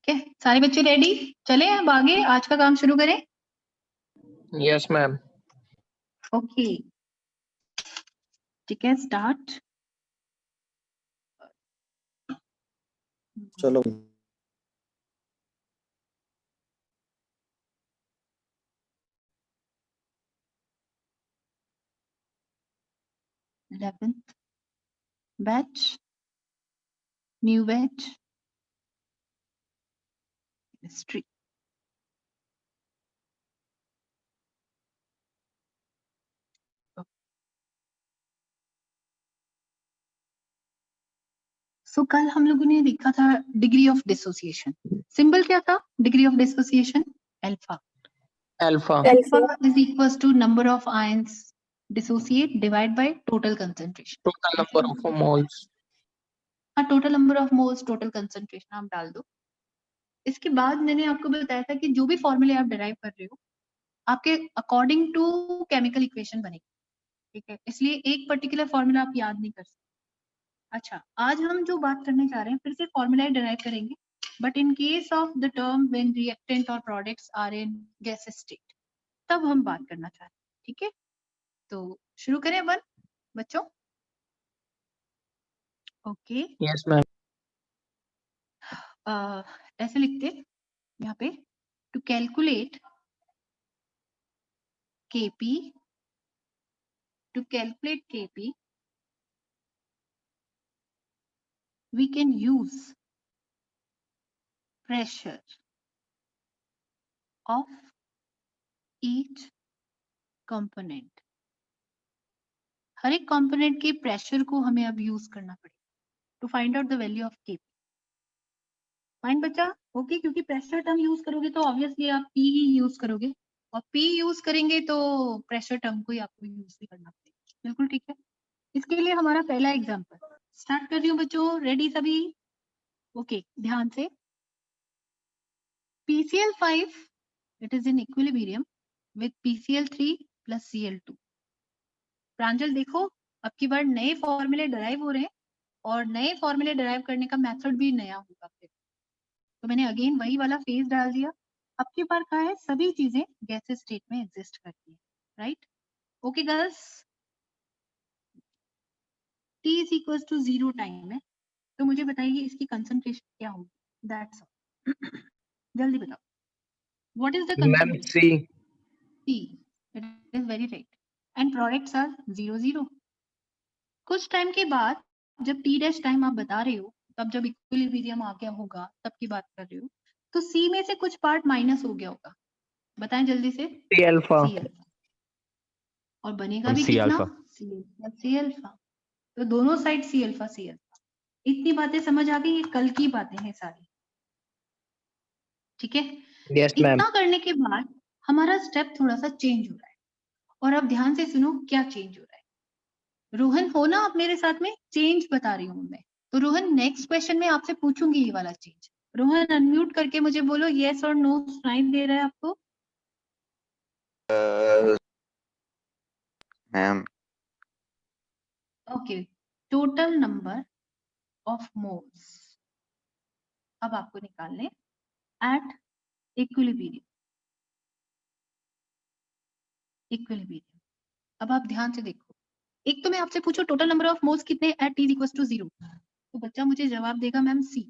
ठीक है, सारे बच्चे रेडी? चले अब आगे आज का काम शुरू करें। Yes ma'am. ओके, ठीक है, स्टार्ट। चलो 11th batch, new batch, history. सो कल हम लोगों ने देखा था डिग्री ऑफ डिसोसिएशन। सिंबल क्या था degree of dissociation? Alpha. Alpha alpha is equals to number of ions dissociate divide by total concentration. Total number of moles. हाँ, total number of moles, total concentration आप डाल दो। इसके बाद मैंने आपको बताया था कि जो भी फॉर्मूले आप डिराइव कर रहे हो आपके अकॉर्डिंग टू केमिकल इक्वेशन बनेगी, ठीक है, इसलिए एक पर्टिकुलर फॉर्मूला आप याद नहीं कर सकते। अच्छा, आज हम जो बात करने जा रहे हैं फिर से फॉर्मूला डिराइव करेंगे, but in case of the term when reactant और products are in gas state, तब हम बात करना चाह रहे हैं, ठीक है। तो शुरू करें अपन बच्चों। Okay, yes ma'am. ऐसे लिखते यहाँ पे, to calculate Kp, to calculate Kp, we can use pressure of each component. हर एक component के pressure को हमें अब use करना पड़ेगा to find out the value of Kp. Fine बच्चा? ओके, क्योंकि प्रेशर टर्म यूज करोगे तो ऑब्वियसली आप P ही यूज करोगे, और P यूज करेंगे तो प्रेशर टर्म को ही आपको यूज भी करना पड़ेगा। बिल्कुल ठीक है। इसके लिए हमारा पहला एग्जांपल स्टार्ट कर रही हूँ बच्चों, रेडी सभी? ओके, ध्यान से। PCl5 it is in equilibrium with PCl3 plus Cl2. प्रांजल देखो, अब की बार नए फॉर्मूले डिराइव हो रहे हैं और नए फॉर्मूले डिराइव करने का मेथड भी नया होगा फिर। तो मैंने अगेन वही वाला फेज डाल दिया। अब की बार क्या है, सभी चीजें गैस स्टेट में एग्जिस्ट करती है, right? Okay girls, T is equals to 0 time है, तो मुझे बताइए इसकी कंसंट्रेशन क्या होगी? That's all. जल्दी बताओ, what is the ma'am concentration? C. T, it is very right. And products are 0 0. कुछ टाइम के बाद जब T डैश टाइम आप बता रहे हो, तब जब इक्विलिब्रियम आ गया होगा तब की बात कर रहे हो, तो C में से कुछ पार्ट माइनस हो गया होगा। बताएं जल्दी से। C alpha. C alpha. और बनेगा भी C कितना? Alpha. C alpha C alpha. तो दोनों side C alpha C alpha. इतनी बातें समझ आ गई, ये कल की बातें हैं सारी, ठीक है। Yes ma'am. इतना करने के बाद हमारा स्टेप थोड़ा सा चेंज हो रहा है, और अब ध्यान से सुनो क्या चेंज हो रहा है। रोहन हो ना आप मेरे साथ में? चेंज बता रही हूँ मैं। तो रोहन नेक्स्ट क्वेश्चन में आपसे पूछूंगी ये वाला चेंज। रोहन अनम्यूट करके मुझे बोलो यस और नो सुनाई दे रहा है आपको? Ma'am okay, total number of moles अब आपको निकालने एट इक्विलिब्रियम। इक्विलिब्रियम, अब आप ध्यान से देखो, एक तो मैं आपसे पूछूं टोटल नंबर ऑफ मोल्स कितने एट T इक्वल्स टू 0, तो बच्चा मुझे जवाब देगा मैम C।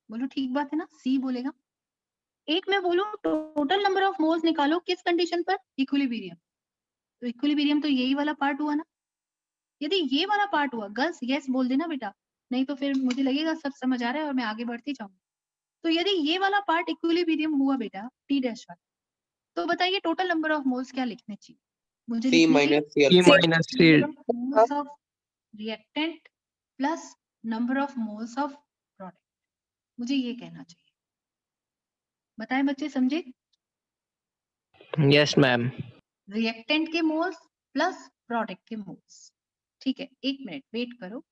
बोलो ठीक बात है ना, C बोलेगा। एक मैं बोलूं टोटल नंबर ऑफ मोल्स निकालो किस कंडीशन पर? इक्विलिब्रियम। तो इक्विलिब्रियम तो यही वाला पार्ट हुआ ना। यदि ये वाला पार्ट हुआ, गर्ल्स यस बोल देना बेटा, नहीं तो फिर मुझे लगेगा सब समझ आ रहा है और मैं आगे बढ़ती जाऊंगी। तो यदि ये वाला पार्ट इक्विलिब्रियम हुआ बेटा T डैश वाला, तो बताइए टोटल नंबर ऑफ मोल्स क्या लिखने चाहिए मुझे? C minus C C alpha. Minus C. Moles of reactant plus number of moles of product, मुझे ये कहना चाहिए। बताएं बच्चे, समझे? Yes ma'am. रिएक्टेंट के मोल्स प्लस प्रोडक्ट के मोल्स, ठीक है। एक मिनट वेट करो,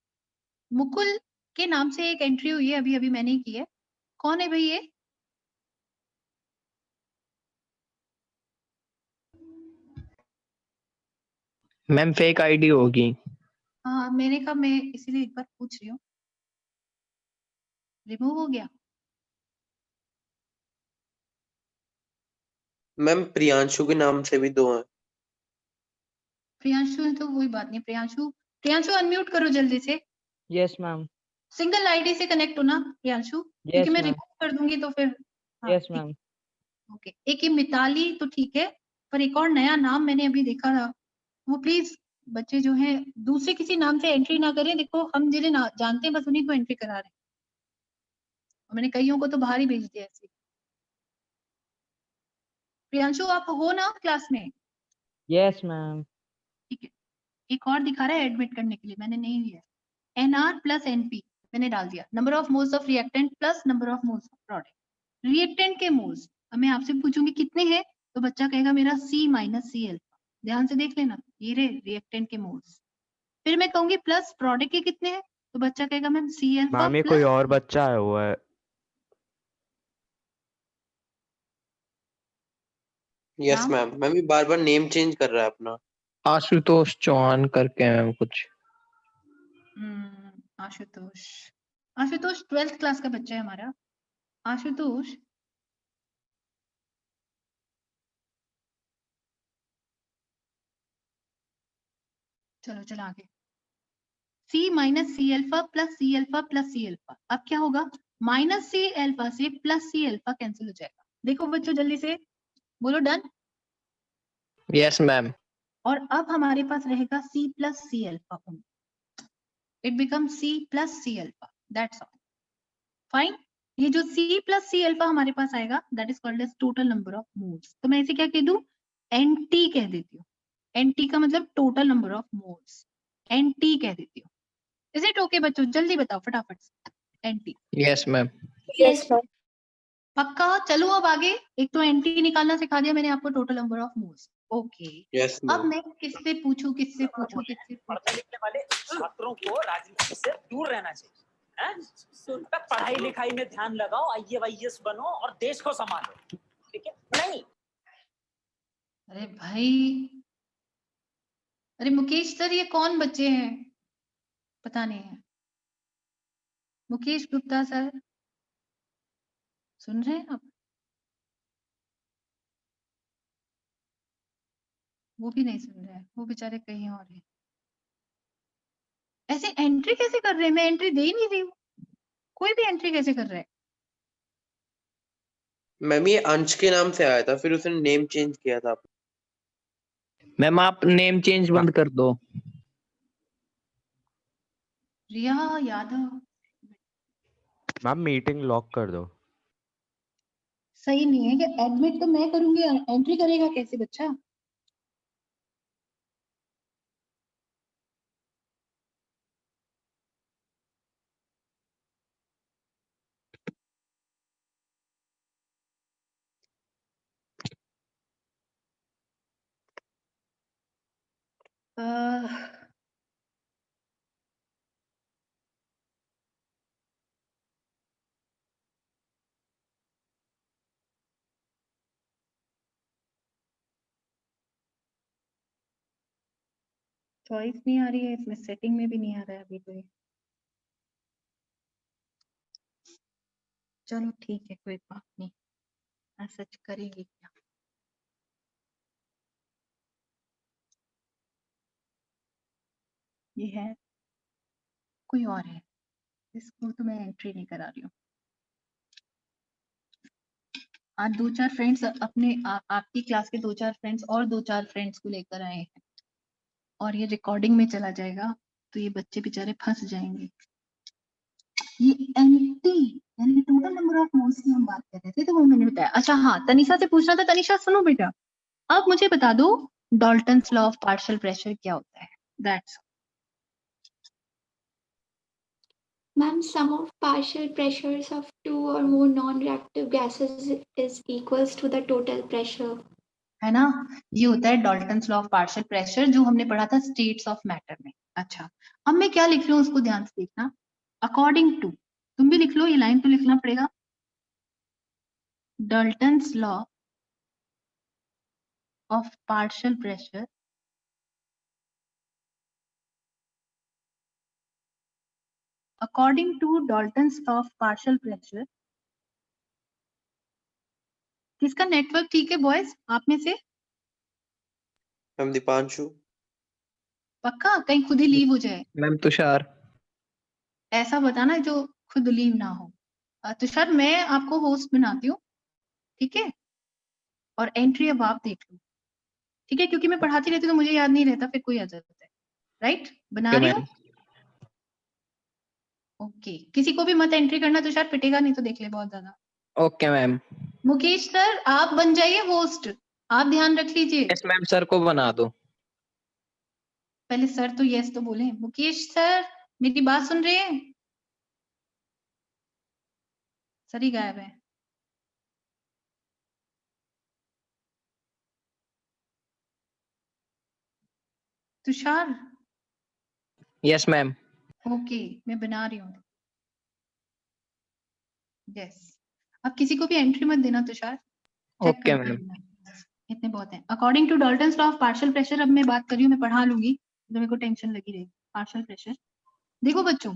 मुकुल के नाम से एक एंट्री हुई है, अभी अभी मैंने ही की है। कौन है भाई ये? मैम फेक आईडी होगी। हाँ, मैंने कहा, मैं इसीलिए एक बार पूछ रही हूँ। रिमूव हो गया? मैम प्रियांशु के नाम से भी 2 हैं। प्रियांशु है तो कोई बात नहीं। प्रियांशु अनम्यूट करो जल्दी से। Yes ma'am. सिंगल आईडी से कनेक्ट हो ना प्रियांशु? क्योंकि मैं मैम। रिमूव कर दूंगी तो फिर हाँ, यस ठीक। मैम। ओके, एक ये मिताली तो ठीक है, पर एक और नया नाम मैंने अभी देखा था, वो प्लीज बच्चे जो हैं दूसरे किसी नाम से एंट्री ना करें। देखो हम जिन्हें जानते हैं बस उन्हीं को एंट्री करा रहे हैं, और मैंने कईयों को तो बाहर ही भेज दिया ऐसे। प्रियांशु आप हो ना क्लास में? Yes ma'am. ठीक है, एक और दिखा रहा है एडमिट करने के लिए, मैंने नहीं लिया। NR प्लस NP मैंने डाल दिया, number of moles of reactant plus number of moles of product. Reactant के मोल्स अब मैं आपसे पूछूंगी कितने हैं, तो बच्चा कहेगा मेरा C माइनस सी अल्फा। ध्यान से देख लेना, ये रे रिएक्टेंट के मोल्स। फिर मैं कहूंगी प्लस प्रोडक्ट के कितने हैं, तो बच्चा कहेगा मैम C अल्फा मैम ये कोई और बच्चा आया हुआ है। Yes ma'am. मैम ये बार-बार नेम चेंज कर रहा है अपना। आशुतोष चौहान करके है मैम कुछ। आशुतोष 12th क्लास का बच्चा है हमारा। आशुतोष चलो चलो आगे। C minus C alpha plus C alpha plus C alpha. अब क्या होगा, माइनस सी अल्फा से प्लस सी अल्फा कैंसिल हो जाएगा। देखो बच्चों जल्दी से बोलो डन। Yes ma'am. और अब हमारे पास रहेगा C plus C alpha, it become C plus C alpha, that's all fine. ये जो C प्लस सी अल्फा हमारे पास आएगा that is called as total number of moles. तो मैं इसे क्या कह दूं, NT कह देती हूँ। NT का मतलब total number of moles, NT कह देती हूँ। इज इट ओके बच्चों, जल्दी बताओ फटाफट से। NT yes ma'am. Yes ma'am. पक्का? चलो अब आगे, एक तो NT निकालना सिखा दिया मैंने आपको, total number of moles. Okay, yes अब मैम। मैं किससे पूछूं पढ़ने लिखने वाले छात्रों को राजनीति से दूर रहना चाहिए, हैं? पढ़ाई लिखाई में ध्यान लगाओ, IAS बनो और देश को संभालो, ठीक है? नहीं। अरे भाई, अरे मुकेश सर ये कौन बच्चे हैं, पता नहीं है। मुकेश गुप्ता सर सुन रहे हैं आप? वो भी नहीं सुन रहे हैं, वो बेचारे कहीं और हैं। ऐसे एंट्री कैसे कर रहे हैं, मैं एंट्री दे ही नहीं रही हूँ, कोई भी एंट्री कैसे कर रहा है? मैम ये अंश के नाम से आया था, फिर उसने नेम चेंज किया था। मैम आप नेम चेंज बंद कर दो। रिया यादव मैम मीटिंग लॉक कर दो। सही नहीं है कि एडमिट तो मैं करूंगी, एंट्री करेगा कैसे बच्चा? चॉइस नहीं आ रही है इसमें, सेटिंग में भी नहीं आ रहा है अभी तो ये। चलो ठीक है कोई बात नहीं, मैं सच करेंगे क्या। ये है कोई और है, इसको तो मैं एंट्री नहीं करा रही हूँ। आज 2-4 फ्रेंड्स अपने आपकी क्लास के 2-4 फ्रेंड्स और 2-4 फ्रेंड्स को लेकर आए हैं, और ये रिकॉर्डिंग में चला जाएगा तो ये बच्चे बेचारे फंस जाएंगे। ये एंटी यानी टोटल नंबर ऑफ मोल्स की हम बात कर रहे थे, तो वो मैंने बताया। अच्छा हाँ, तनिषा से पूछना था। तनिषा सुनो बेटा, अब मुझे बता दो Dalton's law of partial pressure क्या होता है। That's Ma'am, sum of partial pressures of 2 or more non-reactive gases is equals to the total pressure. है ना, ये होता है Dalton's law of partial pressure, जो हमने पढ़ा था स्टेट्स ऑफ मैटर में। अच्छा, अब मैं क्या लिख रही हूँ उसको ध्यान से देखना। अकॉर्डिंग टू, तुम भी लिख लो, ये लाइन तो लिखना पड़ेगा। Dalton's law of partial pressure according to Dalton's law of partial pressure, किसका नेटवर्क ठीक है बॉयज आप में से? मैम दीपांशु। पक्का? कहीं खुद ही लीव हो जाए, मैम तुषार। ऐसा बताना जो खुद लीव ना हो। तुषार मैं आपको होस्ट बनाती हूँ, ठीक है? और एंट्री अब आप देख लो, ठीक है? क्योंकि मैं पढ़ाती रहती हूँ तो मुझे याद नहीं रहता, फिर कोई आ जाता है। राइट, बना रही हूँ। मैम ओके, किसी को भी मत एंट्री करना तुषार, पिटेगा नहीं तो देख ले बहुत ज्यादा। Okay ma'am. मुकेश सर आप बन जाइए होस्ट, आप ध्यान रख लीजिए। यस मैम, सर को बना दो। पहले सर तो यस तो बोले। मुकेश सर मेरी बात सुन रहे हैं? सर ही गायब है। Tushar yes ma'am. ओके, मैं बना रही हूँ। यस, अब किसी को भी एंट्री मत देना तुषार, चेक ओके करते मैम। रहना। इतने बहुत है। According to Dalton's law of partial pressure, अब मैं बात कर रही हूँ, मैं पढ़ा लूंगी तो मेरे को टेंशन लगी रहेगी। पार्शियल प्रेशर देखो बच्चों,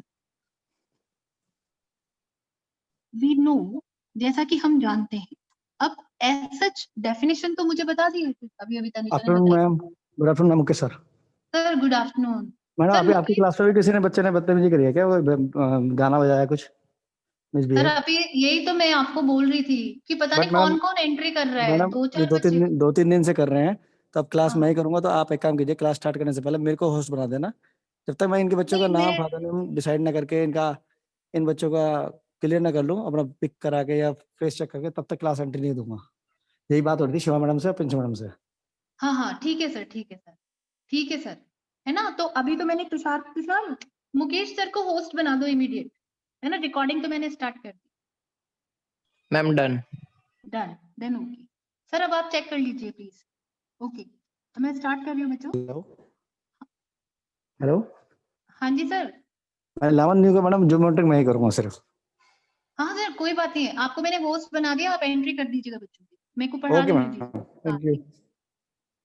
वी नो, जैसा कि हम जानते हैं। अब एज सच डेफिनेशन तो मुझे बता दी है अभी अभी तनिषा ने आफ्टरनून बताई। Ma'am, good afternoon ma'am. Okay sir. Sir good afternoon. Madam sir अभी आपकी मुकेश क्लास में भी किसी ने बच्चे ने बदतमीजी करी है क्या? वो गाना बजाया कुछ सर, मिसबिहेव? अभी यही तो मैं आपको बोल रही थी कि पता नहीं बट मैडम, कौन कौन एंट्री कर रहा है, मैडम दो ये चार बच्चे। दो तीन दिन से कर रहे हैं, तो अब क्लास हाँ। मैं ही करूंगा। तो आप एक काम कीजिए, क्लास स्टार्ट करने से पहले मेरे को होस्ट बना देना। जब तक मैं इनके बच्चों का नहीं नाम मैं, फादर नेम डिसाइड ना करके, इन बच्चों का क्लियर ना कर लूँ अपना पिक करा के या फेस चेक करके, तब तक क्लास एंट्री नहीं दूंगा। यही बात हो रही थी शिवा मैडम से, प्रिंसिपल मैडम से। हाँ हाँ ठीक है सर, ठीक है सर, ठीक है सर, है ना? तो अभी तो मैंने तुषार तुषार मुकेश सर को होस्ट बना दो इमीडिएट, है ना? रिकॉर्डिंग तो मैंने स्टार्ट कर दी। Ma'am done. Done, then okay. Sir अब आप चेक कर लीजिए प्लीज। ओके, तो मैं स्टार्ट कर रही हूँ बच्चों। हेलो हेलो, हाँ जी सर। मैं 11 न्यू का मैडम ज्योमेट्रिक मैं ही करूंगा सिर्फ। हाँ सर कोई बात नहीं है, आपको मैंने होस्ट बना दिया, आप एंट्री कर दीजिएगा बच्चों की, मेरे को पढ़ा ओके लेने मैम, दीजिए। हाँ thank you.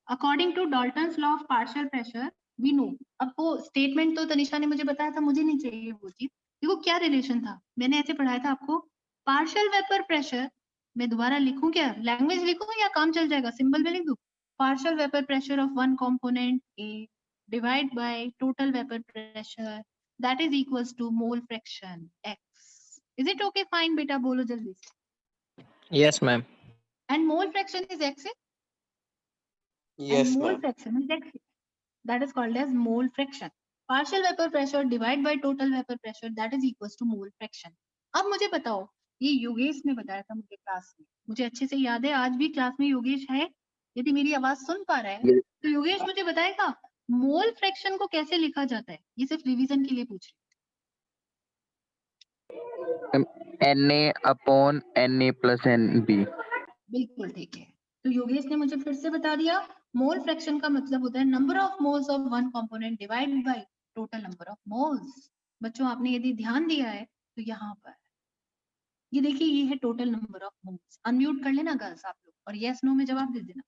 According to Dalton's law of partial pressure we know. अब वो स्टेटमेंट तो तनिषा ने मुझे बताया था, मुझे नहीं चाहिए वो चीज। देखो क्या रिलेशन था, मैंने ऐसे पढ़ाया था आपको। पार्शियल वेपर प्रेशर, मैं दोबारा लिखूं क्या, लैंग्वेज लिखूं या काम चल जाएगा, सिंबल में लिख दूं? Partial vapour pressure of one component A divide by total vapour pressure that is equals to mole fraction X. Is it okay? Fine बेटा बोलो जल्दी से। Yes ma'am. And mole fraction is X, and Yes, mole ma'am. fraction is x. That is called as mole fraction. Partial vapor pressure divided by total vapor pressure that is equals to mole fraction. अब मुझे बताओ, ये योगेश ने बताया था मुझे class में, मुझे अच्छे से याद है, आज भी क्लास में योगेश है, यदि मेरी आवाज सुन पा रहा है तो योगेश मुझे बताएगा मोल फ्रैक्शन को कैसे लिखा जाता है। ये सिर्फ रिवीजन के लिए पूछ रही। Na/NA+NB। बिल्कुल ठीक है, तो योगेश ने मुझे फिर से बता दिया, मोल फ्रैक्शन का मतलब होता है number of moles of one component divide by total number of moles. बच्चों आपने यदि ध्यान दिया है तो यहाँ पर ये देखिए, ये है total number of moles. Unmute कर लेना गर्ल्स आप लोग और यस नो में जवाब दे देना।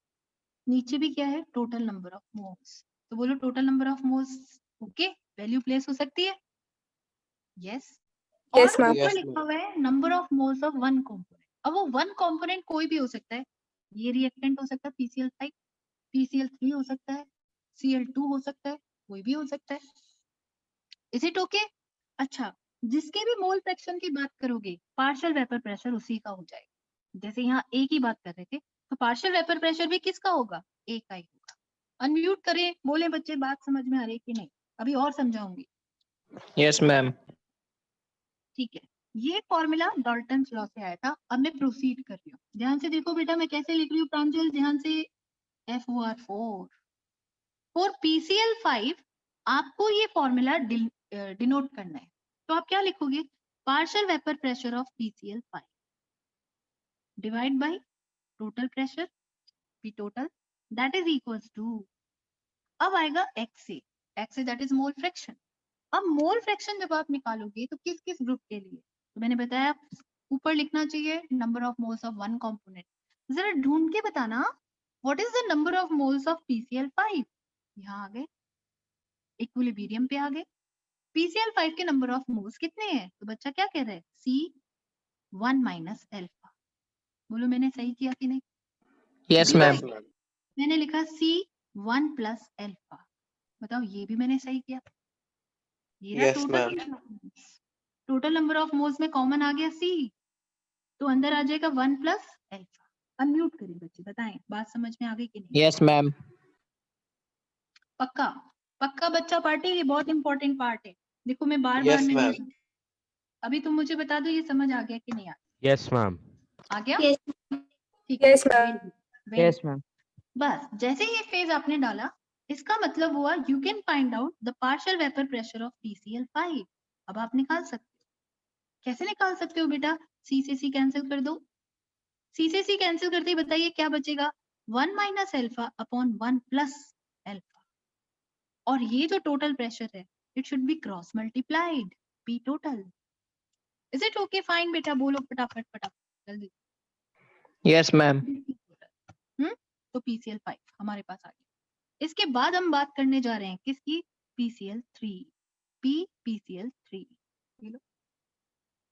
नीचे भी क्या है, टोटल नंबर ऑफ मोल्स, तो बोलो total number of moles. Okay, value place हो सकती है? यस। और Yes, ma'am. ऊपर Yes, लिखा ma'am. हुआ है number of moles of one component. अब वो वन कंपोनेंट कोई भी हो सकता है, ये रिएक्टेंट हो सकता है PCl5, PCl3 हो सकता है, Cl2 हो सकता है, कोई भी हो सकता है। Is it okay? अच्छा, जिसके भी मोल फ्रैक्शन की बात करोगे पार्शियल वेपर प्रेशर उसी का हो जाएगा। जैसे यहाँ ए की बात कर रहे थे तो पार्शियल वेपर प्रेशर भी किसका होगा? ए का ही होगा। अनम्यूट करें, बोले बच्चे बात समझ में आ रही है कि नहीं? अभी और समझाऊंगी। Yes ma'am. ठीक है, ये फॉर्मूला डाल्टन्स लॉ से आया था। अब मैं प्रोसीड कर रही हूँ, ध्यान से देखो बेटा मैं कैसे लिख रही हूँ प्रांजल, ध्यान से। FOR4 फॉर PCl5 आपको ये फॉर्मूला डिनोट करना है, तो आप क्या लिखोगे? Partial vapour pressure of PCl5 divide by total pressure P total that is equals to, अब आएगा x say that is mole fraction. अब मोल फ्रैक्शन जब आप निकालोगे तो किस किस ग्रुप के लिए, तो मैंने बताया ऊपर लिखना चाहिए number of moles of one component. जरा ढूंढ के बताना what is the number of moles of PCl5। यहाँ आ गए, इक्विलिब्रियम पे आ गए। PCl5 के नंबर ऑफ मोल्स कितने हैं? तो बच्चा क्या कह रहा है? C1 - alpha. बोलो मैंने सही किया कि नहीं? यस Zero मैम है। मैंने लिखा C1 प्लस अल्फा, बताओ ये भी मैंने सही किया। ये रहा Yes, ma'am. Total number of moles में कॉमन आ गया C, तो अंदर आ जाएगा 1 प्लस अल्फा। अनम्यूट करिए बच्चे, बताएं बात समझ में आ गई कि नहीं? यस मैम पक्का पक्का बच्चा पार्टी, ये बहुत इंपॉर्टेंट पार्ट है। देखो मैं बार बार Yes, नहीं ma'am. बोलती। अभी तुम मुझे बता दो ये समझ आ गया कि नहीं यस मैम आ गया? Yes. ठीक है, Yes, very good, very Yes, good. ma'am. बस जैसे ये फेज आपने डाला, इसका मतलब हुआ you can find out the partial vapour pressure of PCl5। अब आप निकाल सकते हो। कैसे निकाल सकते हो बेटा? C से C कैंसिल कर दो। C से C कैंसिल करते ही बताइए क्या बचेगा? 1 minus alpha upon 1 plus alpha. और ये जो टोटल प्रेशर है, it should be cross multiplied, P total. Is it okay? Fine बेटा, बोलो फटाफट फटाफट जल्दी। यस मैम तो PCl5 हमारे पास आ गया। इसके बाद हम बात करने जा रहे हैं किसकी? PCl3। PCl3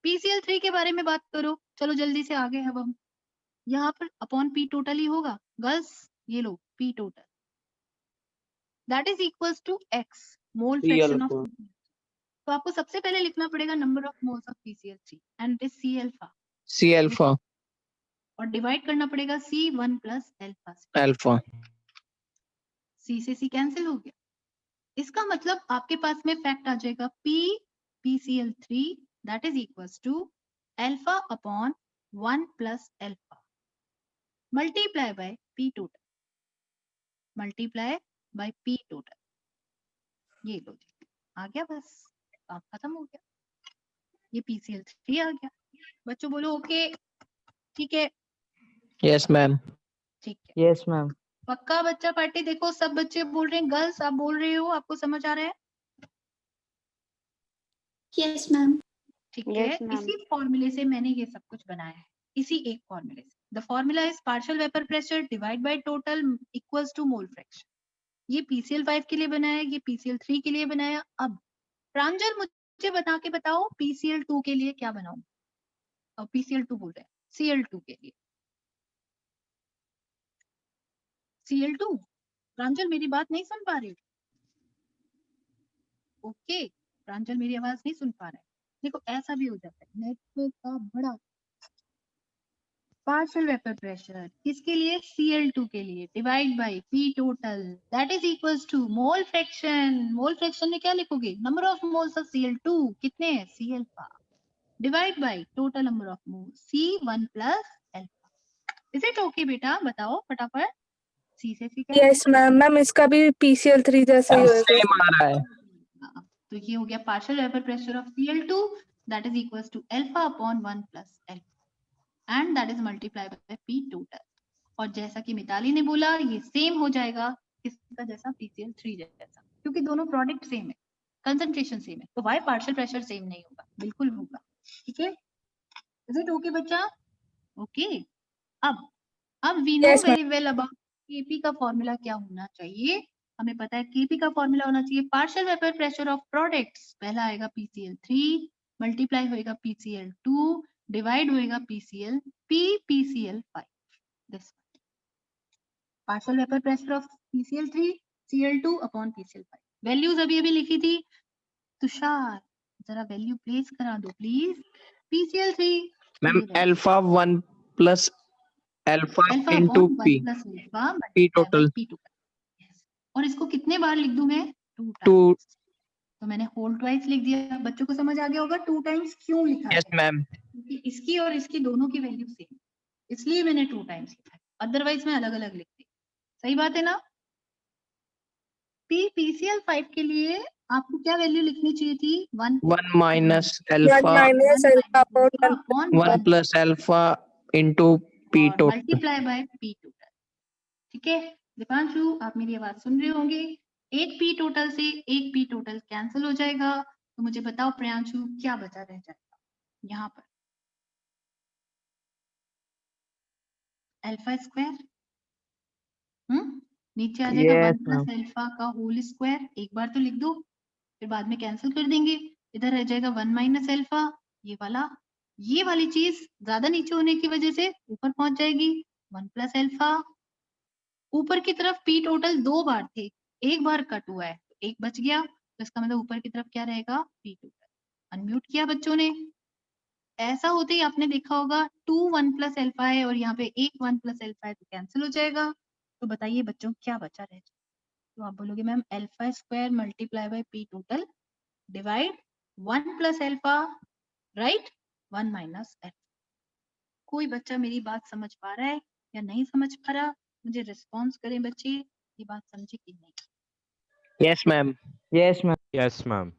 PCl3 के बारे में बात करो। चलो जल्दी से आगे। अब हम यहाँ पर अपॉन P टोटल ही होगा गर्ल्स, ये लो P total that is equals to X mole P fraction of. alpha. तो आपको सबसे पहले लिखना पड़ेगा number of moles of PCl3 and it is C alpha, C alpha और डिवाइड करना पड़ेगा C1 plus alpha. Alpha C से C कैंसिल हो गया। इसका मतलब आपके पास में फैक्ट आ जाएगा PCl3 that is equals to alpha upon 1 plus alpha multiply by P total, multiply by P total. ये लो जी, आ गया, बस काम खत्म हो गया। ये PCl3 आ गया। बच्चों बोलो ओके, ठीक है? यस मैम ठीक है, Yes, ma'am. पक्का बच्चा पार्टी। देखो सब बच्चे बोल रहे हैं, गर्ल्स आप बोल रहे हो, आपको समझ आ रहा है? Yes, ma'am. ठीक है, इसी फॉर्मूले से मैंने ये सब कुछ बनाया है, इसी एक फॉर्मूले से। The formula is partial vapour pressure divide by total equals to mole fraction. ये PCl5 के लिए बनाया, ये PCl3 के लिए बनाया। अब प्रांजल मुझे बता के बताओ PCl2 के लिए क्या बनाऊं? और PCl2 बोल रहे हैं, Cl2 के लिए। Cl2 प्रांजल मेरी बात नहीं सुन पा रहे? ओके, प्रांजल मेरी आवाज नहीं सुन पा रहा है। देखो ऐसा भी हो जाता है, नेटवर्क का बड़ा। पार्शियल वेपर प्रेशर किसके लिए? Cl2 के लिए divide by P total that is equals to mole fraction. Mole fraction में क्या लिखोगे? Number of moles of Cl2 कितने हैं? C alpha divide by total number of moles C1 plus alpha. Is it okay बेटा? बताओ फटाफट। C से C क्या? Yes ma'am. मैम इसका भी PCl3 जैसा ही होएगा। सेम आ रहा है तो ये हो गया partial vapour pressure of Cl2 that is equals to alpha upon 1 plus alpha and that is multiply by P total. और जैसा कि मिताली ने बोला, ये सेम हो जाएगा किसका जैसा? PCl3 जैसा, क्योंकि दोनों प्रोडक्ट सेम है, कंसंट्रेशन सेम है, तो वाई पार्शियल प्रेशर सेम नहीं होगा? बिल्कुल होगा। ठीक है, इज इट ओके बच्चा? ओके, अब we know Yes, ma'am. Very well about Kp का फॉर्मूला क्या होना चाहिए। हमें पता है Kp का फॉर्मूला होना चाहिए partial vapour pressure of products. पहला आएगा PCl3 मल्टीप्लाई होएगा PCl2 डिवाइड होएगा PCl5 this partial vapour pressure of PCl3 Cl2 upon PCl5। Values अभी अभी लिखी थी, तुषार जरा वैल्यू प्लेस करा दो please. PCl3 ma'am alpha 1 plus alpha alpha into upon 1 P plus alpha P total P total. और इसको कितने बार लिख दूं मैं? 2 टू। टाइम्स। तो मैंने होल ट्वाइस लिख दिया। बच्चों को समझ आ गया होगा 2 टाइम्स क्यों लिखा है? यस मैम क्योंकि इसकी और इसकी दोनों की वैल्यू सेम, इसलिए मैंने 2 टाइम्स लिखा है, अदरवाइज मैं अलग अलग लिखती। सही बात है ना? PCl5 के लिए आपको क्या वैल्यू लिखनी चाहिए थी? 1 minus 1 alpha minus alpha upon 1 1 plus alpha into P total multiply by P total. ठीक है दीपांशु, आप मेरी आवाज सुन रहे होंगे। एक P टोटल से एक P टोटल कैंसिल हो जाएगा। तो मुझे बताओ प्रियांशु क्या बचा रह जाएगा यहाँ पर? Alpha square. नीचे आ जाएगा Yes, 1 प्लस ma'am. अल्फा का होल स्क्वायर। एक बार तो लिख दो, फिर बाद में कैंसिल कर देंगे। इधर रह जाएगा 1 माइनस अल्फा, ये वाला, ये वाली चीज ज्यादा नीचे होने की वजह से ऊपर पहुंच जाएगी 1 प्लस अल्फा। ऊपर की तरफ पी टोटल 2 बार थे, एक बार कट हुआ है तो एक बच गया, तो इसका मतलब ऊपर की तरफ क्या रहेगा पी टोटल। अनम्यूट किया बच्चों ने। ऐसा होते ही आपने देखा होगा 2 1 प्लस अल्फा है और यहाँ पे एक 1 प्लस अल्फा है तो कैंसिल हो जाएगा। तो बताइए बच्चों क्या बचा रह जाएगा? तो आप बोलोगे ma'am alpha square multiply by P total divide 1 plus alpha, right, 1 minus alpha. कोई बच्चा मेरी बात समझ पा रहा है या नहीं समझ पा रहा? मुझे रिस्पॉन्स करें बच्चे, ये बात समझे कि नहीं। Yes ma'am. Yes, ma'am. Yes ma'am.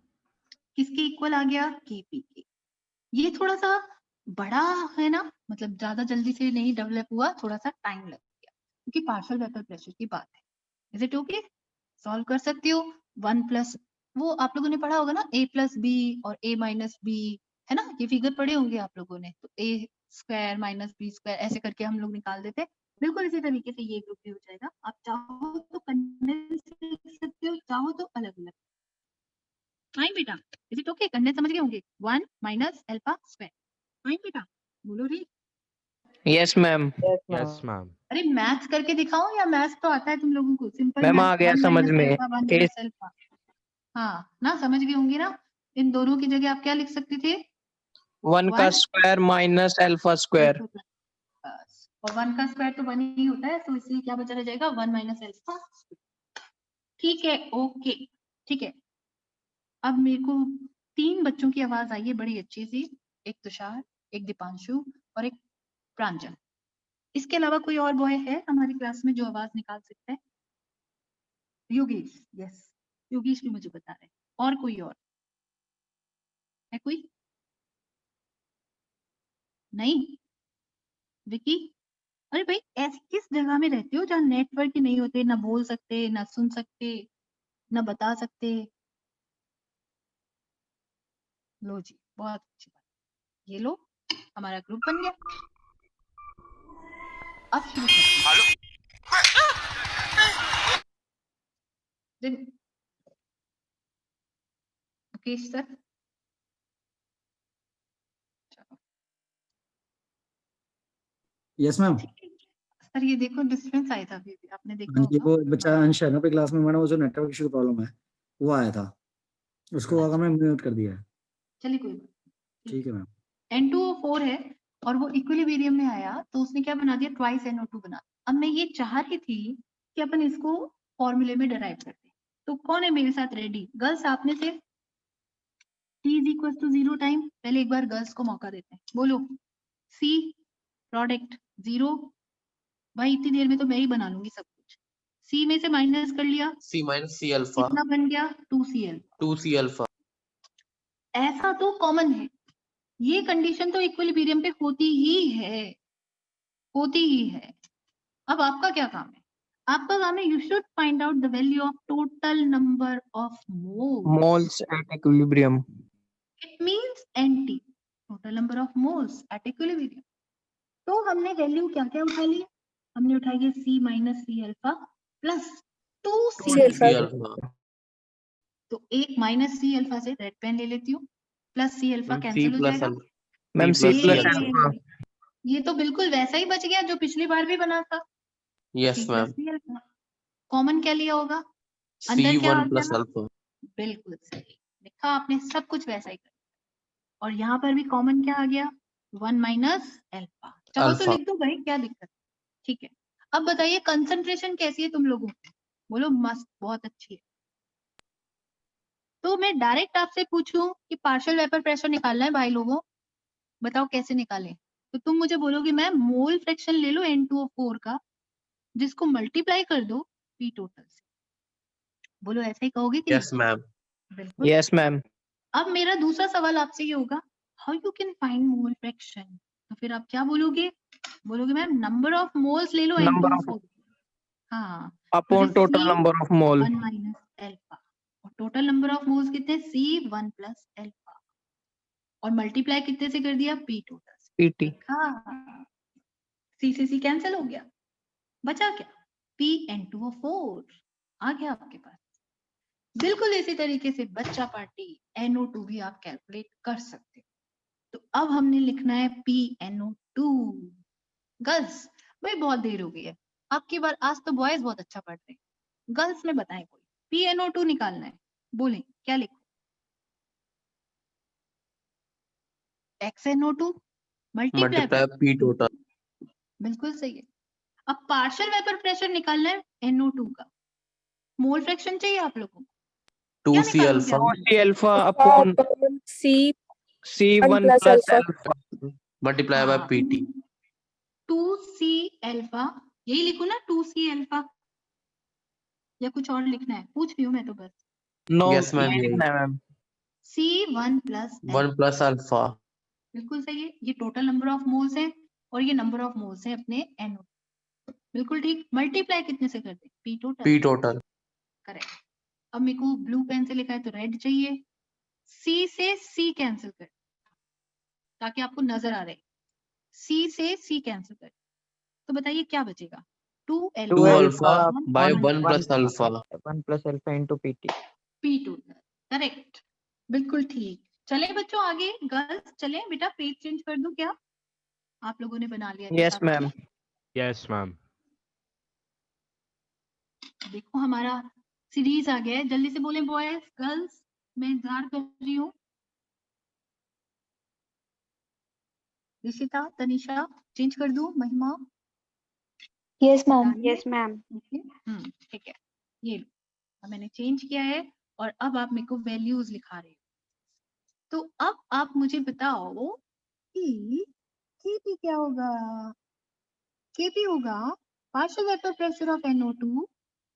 किसके इक्वल आ गया केपी के। ये थोड़ा सा बड़ा है ना, मतलब ज्यादा जल्दी से नहीं डेवलप हुआ, थोड़ा सा टाइम लग गया क्योंकि पार्शियल वेक्टर प्रेशर की बात है। Is it okay? सॉल्व कर सकते हो। 1 प्लस, वो आप लोगों ने पढ़ा होगा ना a प्लस बी और a माइनस बी, है ना, ये फिगर पढ़े होंगे आप लोगों ने। तो a square minus B square ऐसे करके हम लोग निकाल देते। बिल्कुल इसी तरीके से ये ग्रुप भी हो जाएगा। आप चाहो तो कंडेंस लिख सकते हो, चाहो तो अलग अलग। फाइन बेटा, इज इट ओके? कंडेंस समझ गए होंगे। 1 माइनस अल्फा स्क्वायर। फाइन बेटा, बोलो रे। Yes ma'am. Yes, ma'am. Yes ma'am. अरे मैथ्स करके दिखाओ या मैथ्स तो आता है तुम लोगों को? सिंपल मैम मैथ्स, आ गया 1 समझ माइनस में। अल्फा 1 ए प्लस अल्फा। हाँ ना, समझ गए होंगे ना। इन दोनों की जगह आप क्या लिख सकते थे? 1 का 1 स्क्वायर माइनस अल्फा स्क्वायर। बस, और 1 का स्क्वायर तो 1 ही होता है, तो इसलिए क्या बचा रह जाएगा 1 माइनस अल्फा। ठीक है, ओके, ठीक है। अब मेरे को 3 बच्चों की आवाज आई है बड़ी अच्छी सी, एक तुषार, एक दीपांशु और एक प्रांजल। इसके अलावा कोई और बॉय है हमारी क्लास में जो आवाज निकाल सकता है? योगेश, यस, योगेश भी मुझे बता रहे हैं। और कोई और है? कोई नहीं? विकी, अरे भाई ऐसी किस जगह में रहते हो जहाँ नेटवर्क ही नहीं होते, ना बोल सकते, ना सुन सकते, ना बता सकते? लो जी, बहुत अच्छी बात। ये लो, हमारा ग्रुप बन गया। अब शुरू करते हैं। Mukesh sir, yes ma'am. Sir ये देखो डिस्टेंस आया था अभी, आपने देखा हाँ, ये होगा। वो बच्चा अंश है ना अपनी क्लास में, मैंने वो जो नेटवर्क इशू प्रॉब्लम है वो आया था, उसको आगे मैं म्यूट कर दिया है। चलिए कोई बात नहीं। ठीक है मैम। N2O4 है और वो इक्विलिब्रियम में आया तो उसने क्या बना दिया, ट्वाइस NO2 बना। अब मैं ये चाह रही थी कि अपन इसको फॉर्मूले में डिराइव करते हैं। तो कौन है मेरे साथ रेडी? गर्ल्स, आपने से T is equal to 0 time, पहले एक बार गर्ल्स को मौका देते हैं। बोलो C प्रोडक्ट 0। भाई इतनी देर में तो मैं ही बना लूंगी सब कुछ। C में से माइनस कर लिया, C minus C alpha कितना बन गया 2Cl। 2C alpha। ऐसा तो कॉमन है, ये कंडीशन तो इक्विलिब्रियम पे होती ही है, होती ही है। अब आपका क्या काम है? आपका काम है, you should find out the value of total number of moles. Moles at equilibrium. It means NT, total number of moles at equilibrium. तो हमने वैल्यू क्या क्या उठा ली? हमने उठाई है C minus C alpha plus 2C C C alpha। alpha। तो एक माइनस C अल्फा से रेड पेन ले लेती हूँ, plus C alpha ma'am C cancel हो plus जाएगा। alpha। Ma'am C C plus plus C alpha। Alpha. ये तो बिल्कुल वैसा ही बच गया जो पिछली बार भी बना था। Yes C ma'am। Plus C alpha. Common क्या लिया होगा? C अंदर क्या आ 1 गया plus ना? alpha। बिल्कुल सही लिखा आपने, सब कुछ वैसा ही कर। और यहाँ पर भी कॉमन क्या आ गया? 1 माइनस अल्फा। चाहो तो Alpha। लिख दो भाई, क्या दिक्कत? ठीक है। अब बताइए कंसंट्रेशन कैसी है तुम लोगों की? बोलो मस्त, बहुत अच्छी है। तो मैं डायरेक्ट आपसे पूछूं कि पार्शियल वेपर प्रेशर निकालना है भाई लोगों, बताओ कैसे निकालें? तो तुम मुझे बोलोगे मैम मोल फ्रैक्शन ले लो N2O4 का, जिसको मल्टीप्लाई कर दो P टोटल से। बोलो ऐसा ही कहोगे कि Yes नहीं? ma'am। बिल्कुल। Yes ma'am. अब मेरा दूसरा सवाल आपसे ये होगा, how you can find mole fraction? तो फिर आप क्या बोलोगे? बोलोगे मैम नंबर ऑफ मोल्स ले लो नंबर ऑफ N2O4। हाँ, upon total number of mole. 1 minus alpha, और टोटल नंबर ऑफ मोल्स कितने? C 1 प्लस अल्फा, और मल्टीप्लाई कितने से कर दिया? P टोटल से। पीटी। हाँ, C से C कैंसिल हो गया, बचा क्या? PN2O4 आ गया आपके पास। बिल्कुल इसी तरीके से बच्चा पार्टी NO2 भी आप कैलकुलेट कर सकते हो। तो अब हमने लिखना है PnO2। गर्ल्स भाई बहुत देर हो गई है आपकी बार, आज तो बॉयज बहुत अच्छा पढ़ रहे हैं। गर्ल्स में बताएं कोई PnO2 निकालना है, बोले क्या लिखो? XnO2 multiply multiply P total. बिल्कुल सही है। अब पार्शियल वेपर प्रेशर निकालना है NO2 का। मोल फ्रैक्शन चाहिए आप लोगों को? टू क्या सी निकालोगे अल्फा आप? C alpha upon C C1 plus प्लस alpha. Alpha. Multiply by PT. 2C alpha, यही लिखू ना 2C अल्फा, या कुछ और लिखना है? पूछ रही हूँ मैं तो बस। नो यस मैम, यही ma'am. C1 plus 1 plus alpha. बिल्कुल सही है। ये टोटल नंबर ऑफ मोल्स है और ये नंबर ऑफ मोल्स है अपने NO। बिल्कुल ठीक। मल्टीप्लाई कितने से करते? P total. P total. Correct. अब मेरे को ब्लू पेन से लिखा है तो रेड चाहिए। C से C कैंसिल कर ताकि आपको नजर आ रहे। C से C कैंसिल कर, तो बताइए क्या बचेगा? 2 2 alpha alpha by 1 plus alpha. 1 plus alpha into PT. P total. Correct, बिल्कुल ठीक। चले बच्चों आगे, गर्ल्स चले बेटा, पेज चेंज कर दूं क्या? आप लोगों ने बना लिया यस मैम। Yes ma'am. देखो हमारा सीरीज आ गया है, जल्दी से बोले बॉयज गर्ल्स, मैं इंतजार कर रही हूँ। ऋषिता, तनिषा, चेंज कर दूं? महिमा, Yes, ma'am. बताइए। Yes, ma'am. ठीक है, ये लो, अब मैंने चेंज किया है और अब आप मेरे को वैल्यूज लिखा रहे हो। तो अब आप मुझे बताओ कि केपी क्या होगा? केपी होगा partial vapour pressure of NO2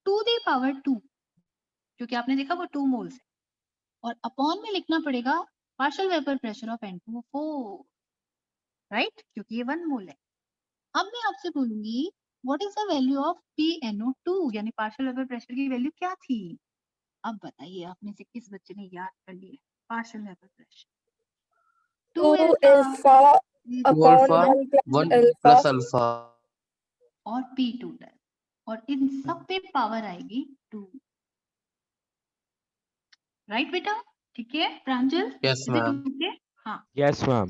to the power 2, क्योंकि आपने देखा वो 2 मोल्स है, और अपॉन में लिखना पड़ेगा partial vapour pressure of N2O4, right, क्योंकि ये 1 मोल है। अब मैं आपसे बोलूंगी what is the value of PnO2, यानी पार्शियल वेपर प्रेशर की वैल्यू क्या थी? अब बताइए आप में से किस बच्चे ने याद कर लिया partial vapour pressure? 2 alpha alpha 2 upon alpha 1 plus 1 alpha. Plus alpha. और P टोटल, और इन सब पे पावर आएगी 2, राइट बेटा? ठीक है Pranjal, yes is it ma'am. Okay? हाँ, यस मैम।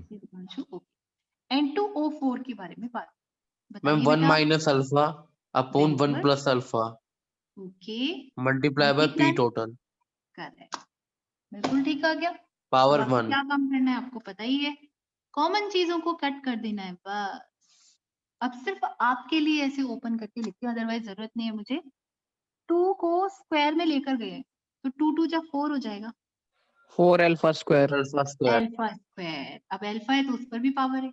N2O4 के बारे में बात मैम बताइए 1 बेटा। माइनस अल्फा अपॉन 1 बिल्कुल plus alpha okay, multiply by P multiply total correct, बिल्कुल ठीक आ गया। पावर अब आपको 1। क्या काम करना है आपको पता ही है, कॉमन चीजों को कट कर देना है बस। अब सिर्फ आपके लिए ऐसे ओपन करके लिखती हूँ, अदरवाइज जरूरत नहीं है मुझे। 2 को स्क्वायर में लेकर गए तो 2 2 जा 4 हो जाएगा, 4 alpha square. Alpha square. Alpha square. अब अल्फा है तो उस पर भी पावर है,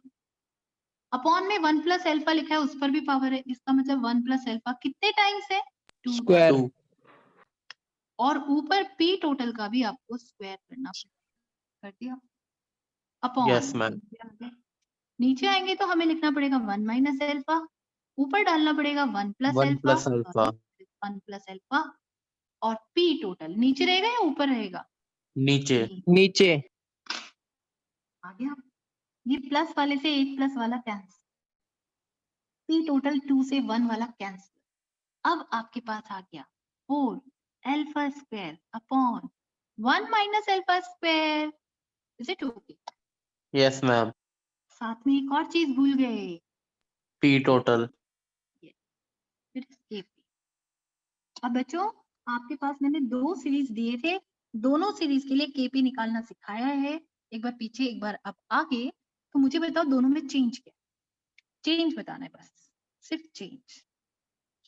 अपॉन में 1 प्लस अल्फा लिखा है उस पर भी पावर है, इसका मतलब 1 प्लस अल्फा कितने टाइम्स है? 2 स्क्वायर। 2। और ऊपर पी टोटल का भी आपको स्क्वायर करना पड़ेगा, कर दिया अपॉन। Yes ma'am. नीचे आएंगे तो हमें लिखना पड़ेगा 1 माइनस अल्फा, ऊपर डालना पड़ेगा 1 plus 1 alpha, plus alpha 1 plus alpha, और पी टोटल नीचे रहेगा या ऊपर रहेगा? नीचे। नीचे। आ गया, ये प्लस वाले से 1 प्लस वाला कैंसिल, पी टोटल 2 से 1 वाला कैंसिल। अब आपके पास आ गया 4 alpha square upon 1 minus alpha square, is it okay? Yes ma'am. साथ में एक और चीज भूल गए, पी टोटल। अब बच्चों आपके पास मैंने 2 सीरीज दिए थे, दोनों सीरीज के लिए केपी निकालना सिखाया है, एक बार पीछे एक बार अब आगे। तो मुझे बताओ दोनों में चेंज क्या? चेंज बताना है बस, सिर्फ चेंज।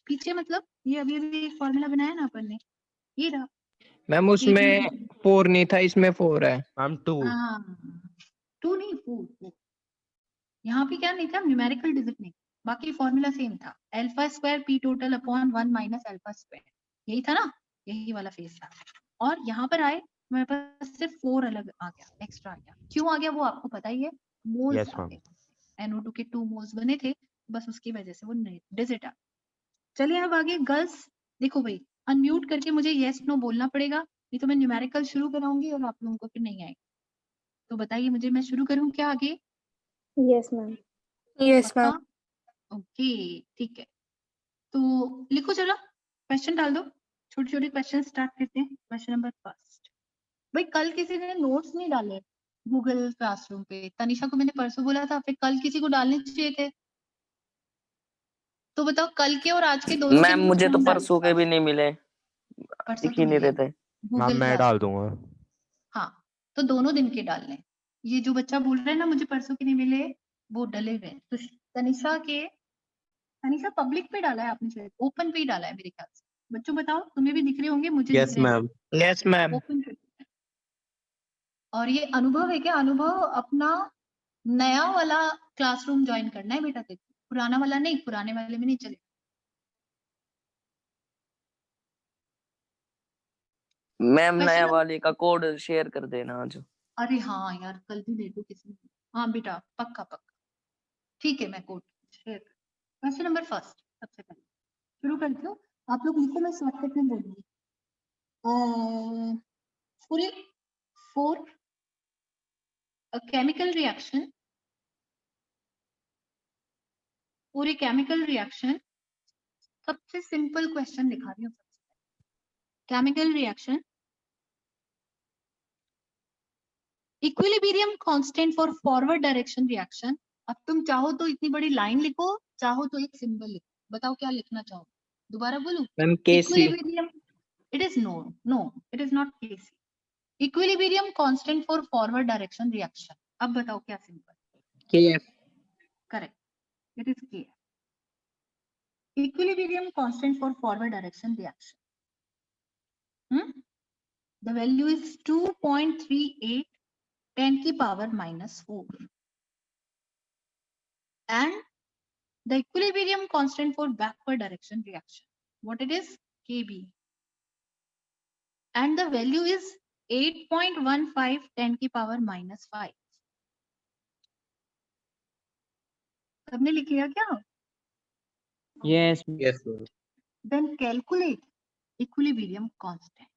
पीछे मतलब ये अभी अभी एक फॉर्मूला बनाया ना अपन ने, ये रहा। मैम उसमें 4 नहीं था, इसमें 4 है। मैम 2। 2 नहीं 4, यहाँ पे क्या नहीं था, न्यूमेरिकल डिजिट नहीं, बाकी फॉर्मूला सेम था, alpha square P total upon 1 minus alpha square, यही था ना, यही वाला फेस था। और यहाँ पर आए मेरे पास सिर्फ 4 अलग आ गया, एक्स्ट्रा आ गया। क्यों आ गया वो आपको पता ही है, मोल्स यस आ मैम। गए, NO2 के 2 मोल्स बने थे, बस उसकी वजह से वो डिजिट आ। चलिए अब आगे गर्ल्स, देखो भाई अनम्यूट करके मुझे यस नो बोलना पड़ेगा, नहीं तो मैं न्यूमेरिकल शुरू कराऊंगी और आप लोगों को फिर नहीं आएगा। तो बताइए मुझे, मैं शुरू करूँ क्या आगे? Yes, ma'am. Yes, पक्का? ma'am. ओके ठीक है, तो लिखो जरा, क्वेश्चन डाल दो, छोटे छोटे क्वेश्चन स्टार्ट करते हैं। क्वेश्चन नंबर फर्स्ट, भाई कल किसी ने नोट्स नहीं डाले, गूगल क्लासरूम पे। तनिषा को मैंने परसों बोला था, फिर कल किसी को डालने चाहिए थे। तो बताओ कल के और आज के दोनों के मैम नोट्स मुझे तो कौन डाले? परसों के भी नहीं मिले, परसों दिख तो ही नहीं मिले रहे थे। मैम गूगल मैं क्लास। डाल दूंगा। हाँ, तो दोनों दिन के डालने। ये जो बच्चा बोल रहा है ना मुझे परसों के नहीं मिले, वो डले हुए हैं। तो तनिषा पब्लिक पे डाला है आपने, शायद ओपन पे ही डाला है मेरे ख्याल से। बच्चों बताओ, तुम्हें भी दिख रहे होंगे, मुझे दिख यस रहे हैं मैम। Yes ma'am. ओपन पे। और ये अनुभव है क्या? अनुभव अपना नया वाला क्लासरूम ज्वाइन करना है बेटा तेरे को, पुराना वाला नहीं, पुराने वाले में नहीं चले। मैम क्वेश्चन नया नंबर, वाले का कोड शेयर कर देना आज। अरे हाँ यार, कल भी दे दो किसी ने। हाँ बेटा, पक्का पक्का, ठीक है, मैं कोड शेयर कर। क्वेश्चन नंबर फर्स्ट, सबसे पहले शुरू करती हूँ। आप लोग लिखो, मैं शॉर्टकट में बोलूंगी। for a chemical reaction, पूरी केमिकल रिएक्शन, सबसे सिंपल क्वेश्चन दिखा रही हूँ। Chemical reaction, equilibrium constant for forward direction reaction. अब तुम चाहो तो इतनी बड़ी लाइन लिखो, चाहो तो एक सिंबल लिखो, बताओ क्या लिखना चाहो। दोबारा बोलूं? Ma'am KC. Equilibrium, it is no, it is not KC. Equilibrium constant for forward direction reaction. अब बताओ क्या symbol? KF. Correct, it is K. Equilibrium constant for forward direction reaction. The value is 2.38 10 की power -4. And the equilibrium constant for backward direction reaction, what it is? Kb. And the value is 8.15 10 की power -5. सबने लिख लिया क्या? Yes. Yes ma'am. Then calculate equilibrium constant.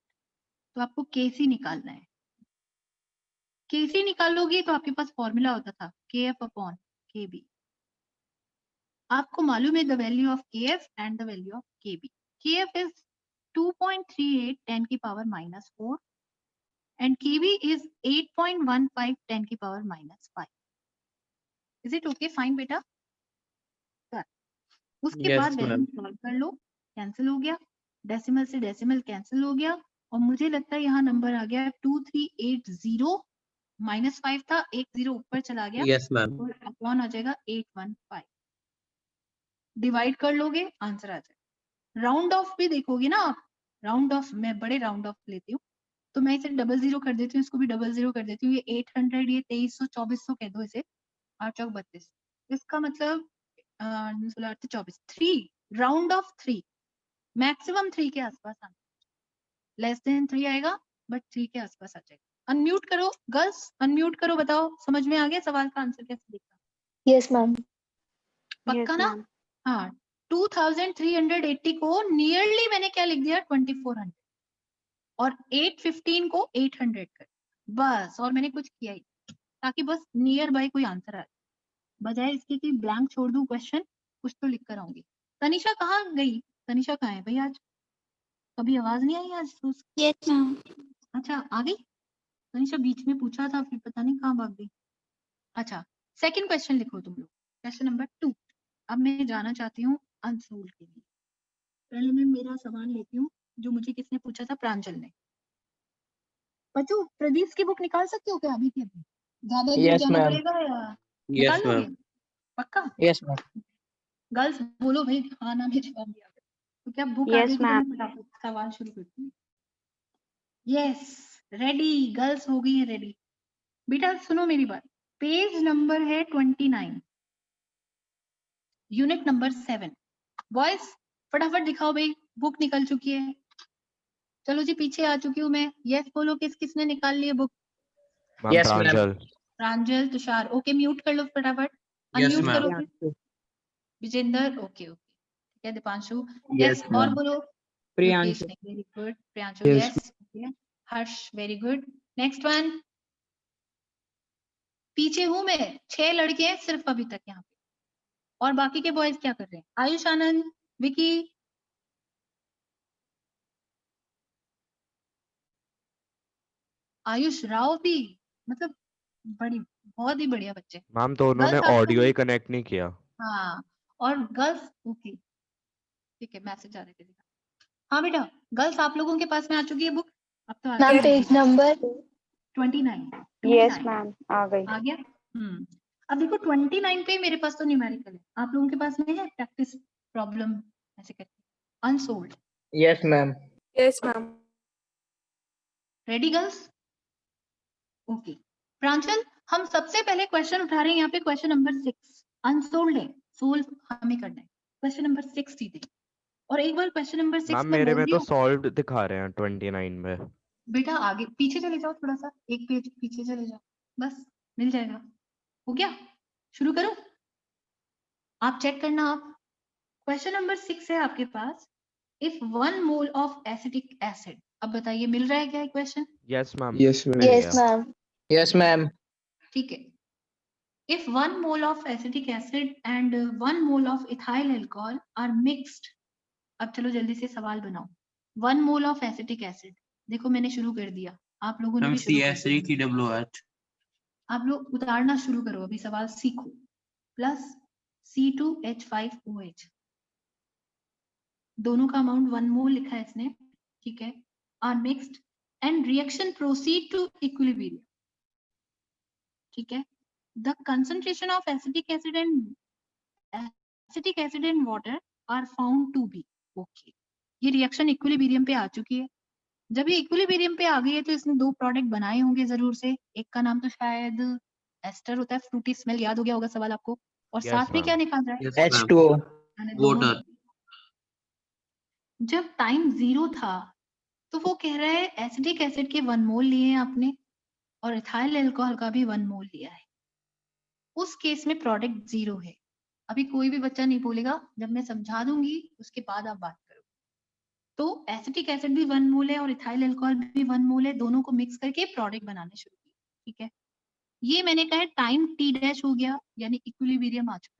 तो आपको Kc निकालना है। Kc निकालोगे तो आपके पास फॉर्मूला होता था Kf/Kb। आपको मालूम है the value of Kf and the value of Kb। Kf is 2.38 10 की पावर -4 एंड Kb इज 8.15 10 की power -5। Is it okay? Fine बेटा। उसके यस बाद मैम। वैल्यू सॉल्व कर लो, कैंसिल हो गया, डेसिमल से डेसिमल कैंसिल हो गया, और मुझे लगता है यहाँ नंबर आ गया 2380। -5 था, एक 0 ऊपर चला गया यस मैम। और अपॉन आ जाएगा 815। डिवाइड कर लोगे, आंसर आ जाएगा। राउंड ऑफ भी देखोगे ना आप, राउंड ऑफ, मैं बड़े राउंड ऑफ लेती हूँ, तो मैं इसे 00 कर देती हूँ, इसको भी 00 कर देती हूँ। ये 800, ये 2300 2400 कह दो इसे, 8 चौक 32। इसका मतलब 24 3, राउंड ऑफ 3, मैक्सिमम 3 के आसपास आना, लेस देन 3 आएगा बट 3 के आसपास आ जाएगा। अनम्यूट करो गर्ल्स, अनम्यूट करो, बताओ समझ में आ गया सवाल का आंसर कैसे दिखा? Yes, ma'am. पक्का ना? हाँ, 2380 को नियरली मैंने क्या लिख दिया? 2400, और 815 को 800 कर, बस। और मैंने कुछ किया ही, ताकि बस नियर बाय कोई आंसर आए, बजाय इसके कि ब्लैंक छोड़ दूं क्वेश्चन, कुछ तो लिख कर आऊंगी। तनिषा कहाँ गई? तनिषा कहाँ है भाई? आज कभी आवाज नहीं आई आज तो Yes, ma'am. अच्छा, आ गई तनिषा। बीच में पूछा था, फिर पता नहीं कहाँ भाग गई। अच्छा, सेकंड क्वेश्चन लिखो तुम लोग, क्वेश्चन नंबर 2। अब मैं जाना चाहती हूँ अंशुल के लिए। पहले मैं मेरा सवाल लेती हूँ जो मुझे किसने पूछा था, प्रांजल ने। बच्चों, प्रदीप की बुक निकाल सकते हो क्या अभी के अभी? ज्यादा दूर यस जाना मैम। पड़ेगा या यस निकाल लोगे? मैम। पक्का? Yes ma'am. गर्ल्स बोलो भाई, हाँ ना में जवाब दिया। तो क्या बुक आ Yes, गई तो ma'am. मैं फटाफट सवाल शुरू करती हूँ। यस, रेडी, गर्ल्स हो गई है रेडी। बेटा सुनो मेरी बात, पेज नंबर है 29, यूनिट नंबर 7। बॉयज फटाफट दिखाओ भाई, बुक निकल चुकी है। चलो जी, पीछे आ चुकी हूँ मैं। यस बोलो, किस किसने निकाल ली है book? Ma'am yes ma'am. Pranjal. Pranjal, Tushar, okay, mute कर लो फटाफट, यस अनम्यूट मैम। करो फिर। विजेंद्र, ओके ओके, ठीक है। Deepanshu, yes yes. और मैम। बोलो। Priyanshu. Yogesh, very good. Priyanshu, Yes. Yes. Harsh, very good. Next one. पीछे हूं मैं, 6 लड़के हैं सिर्फ अभी तक यहाँ पे, और बाकी के बॉयज क्या कर रहे हैं? आयुष, आनंद, विकी, आयुष राव भी, मतलब बड़ी बहुत ही बढ़िया बच्चे। मैम दोनों ने गर्ल्स आप ऑडियो ही लोग कनेक्ट नहीं किया। हाँ, और गर्ल्स ओके ठीक है, मैसेज आ रहे थे। हाँ बेटा, गर्ल्स आप लोगों के पास में आ चुकी है बुक? अब तो आ मैम गई पेज नंबर 29 यस मैम आ गई। आ गया। अब देखो 29 पे मेरे पास तो न्यूमेरिकल है, आप लोगों के पास में है प्रैक्टिस प्रॉब्लम ऐसे करके unsolved. Yes ma'am. Yes ma'am. Ready girls? Okay Pranjal, हम सबसे पहले क्वेश्चन उठा रहे हैं यहाँ पे, क्वेश्चन नंबर 6 अनसोल्ड है, सोल्व हमें करना है। क्वेश्चन नंबर 6 सीधे, और एक बार क्वेश्चन नंबर 6 मैम मैं मेरे बोल में रही तो हूँ सॉल्व्ड दिखा रहे हैं 29 में। बेटा, आगे पीछे चले जाओ, थोड़ा सा एक पेज पीछे चले जाओ, बस मिल जाएगा। हो गया? शुरू करूं? आप चेक करना। आप क्वेश्चन नंबर 6 है आपके पास, if 1 mole of acetic acid. अब बताइए मिल रहा है क्या question? Yes ma'am. Yes ma'am. मिल यस गया। मैम। Yes ma'am. ठीक है, if 1 mole of acetic acid and 1 mole of ethyl alcohol are mixed। अब चलो जल्दी से सवाल बनाओ। 1 mole of acetic acid, देखो मैंने शुरू कर दिया, आप लोगों ने भी शुरू कर दिया। CH3COOH आप लोग उतारना शुरू करो, अभी सवाल सीखो। प्लस C2H5OH, दोनों का अमाउंट 1 मोल लिखा है इसने, ठीक है। Are mixed and reaction proceed to equilibrium, ठीक है। The concentration of acetic acid and water are found to be okay. ये रिएक्शन इक्विलिब्रियम पे आ चुकी है। जब ये इक्विलिब्रियम पे आ गई है तो इसने 2 प्रोडक्ट बनाए होंगे जरूर से, एक का नाम तो शायद एस्टर होता है, फ्रूटी स्मेल याद हो गया होगा सवाल आपको, और Yes, साथ में क्या ma'am. निकाल रहा है? Yes, ma'am. H2O। मैंने दोनों- Water। जब टाइम 0 था तो वो कह रहा है एसिडिक एसिड के 1 मोल लिए हैं आपने, और इथाइल अल्कोहल का भी 1 मोल लिया है। उस केस में प्रोडक्ट 0 है। अभी कोई भी बच्चा नहीं बोलेगा, जब मैं समझा दूंगी उसके बाद आप बात करो। तो एसिटिक एसिड भी 1 मोल है और इथाइल अल्कोहल भी 1 मोल है, दोनों को मिक्स करके प्रोडक्ट बनाने शुरू किया, ठीक है। ये मैंने कहा टाइम टी डैश हो गया, यानी इक्विलिब्रियम आ चुका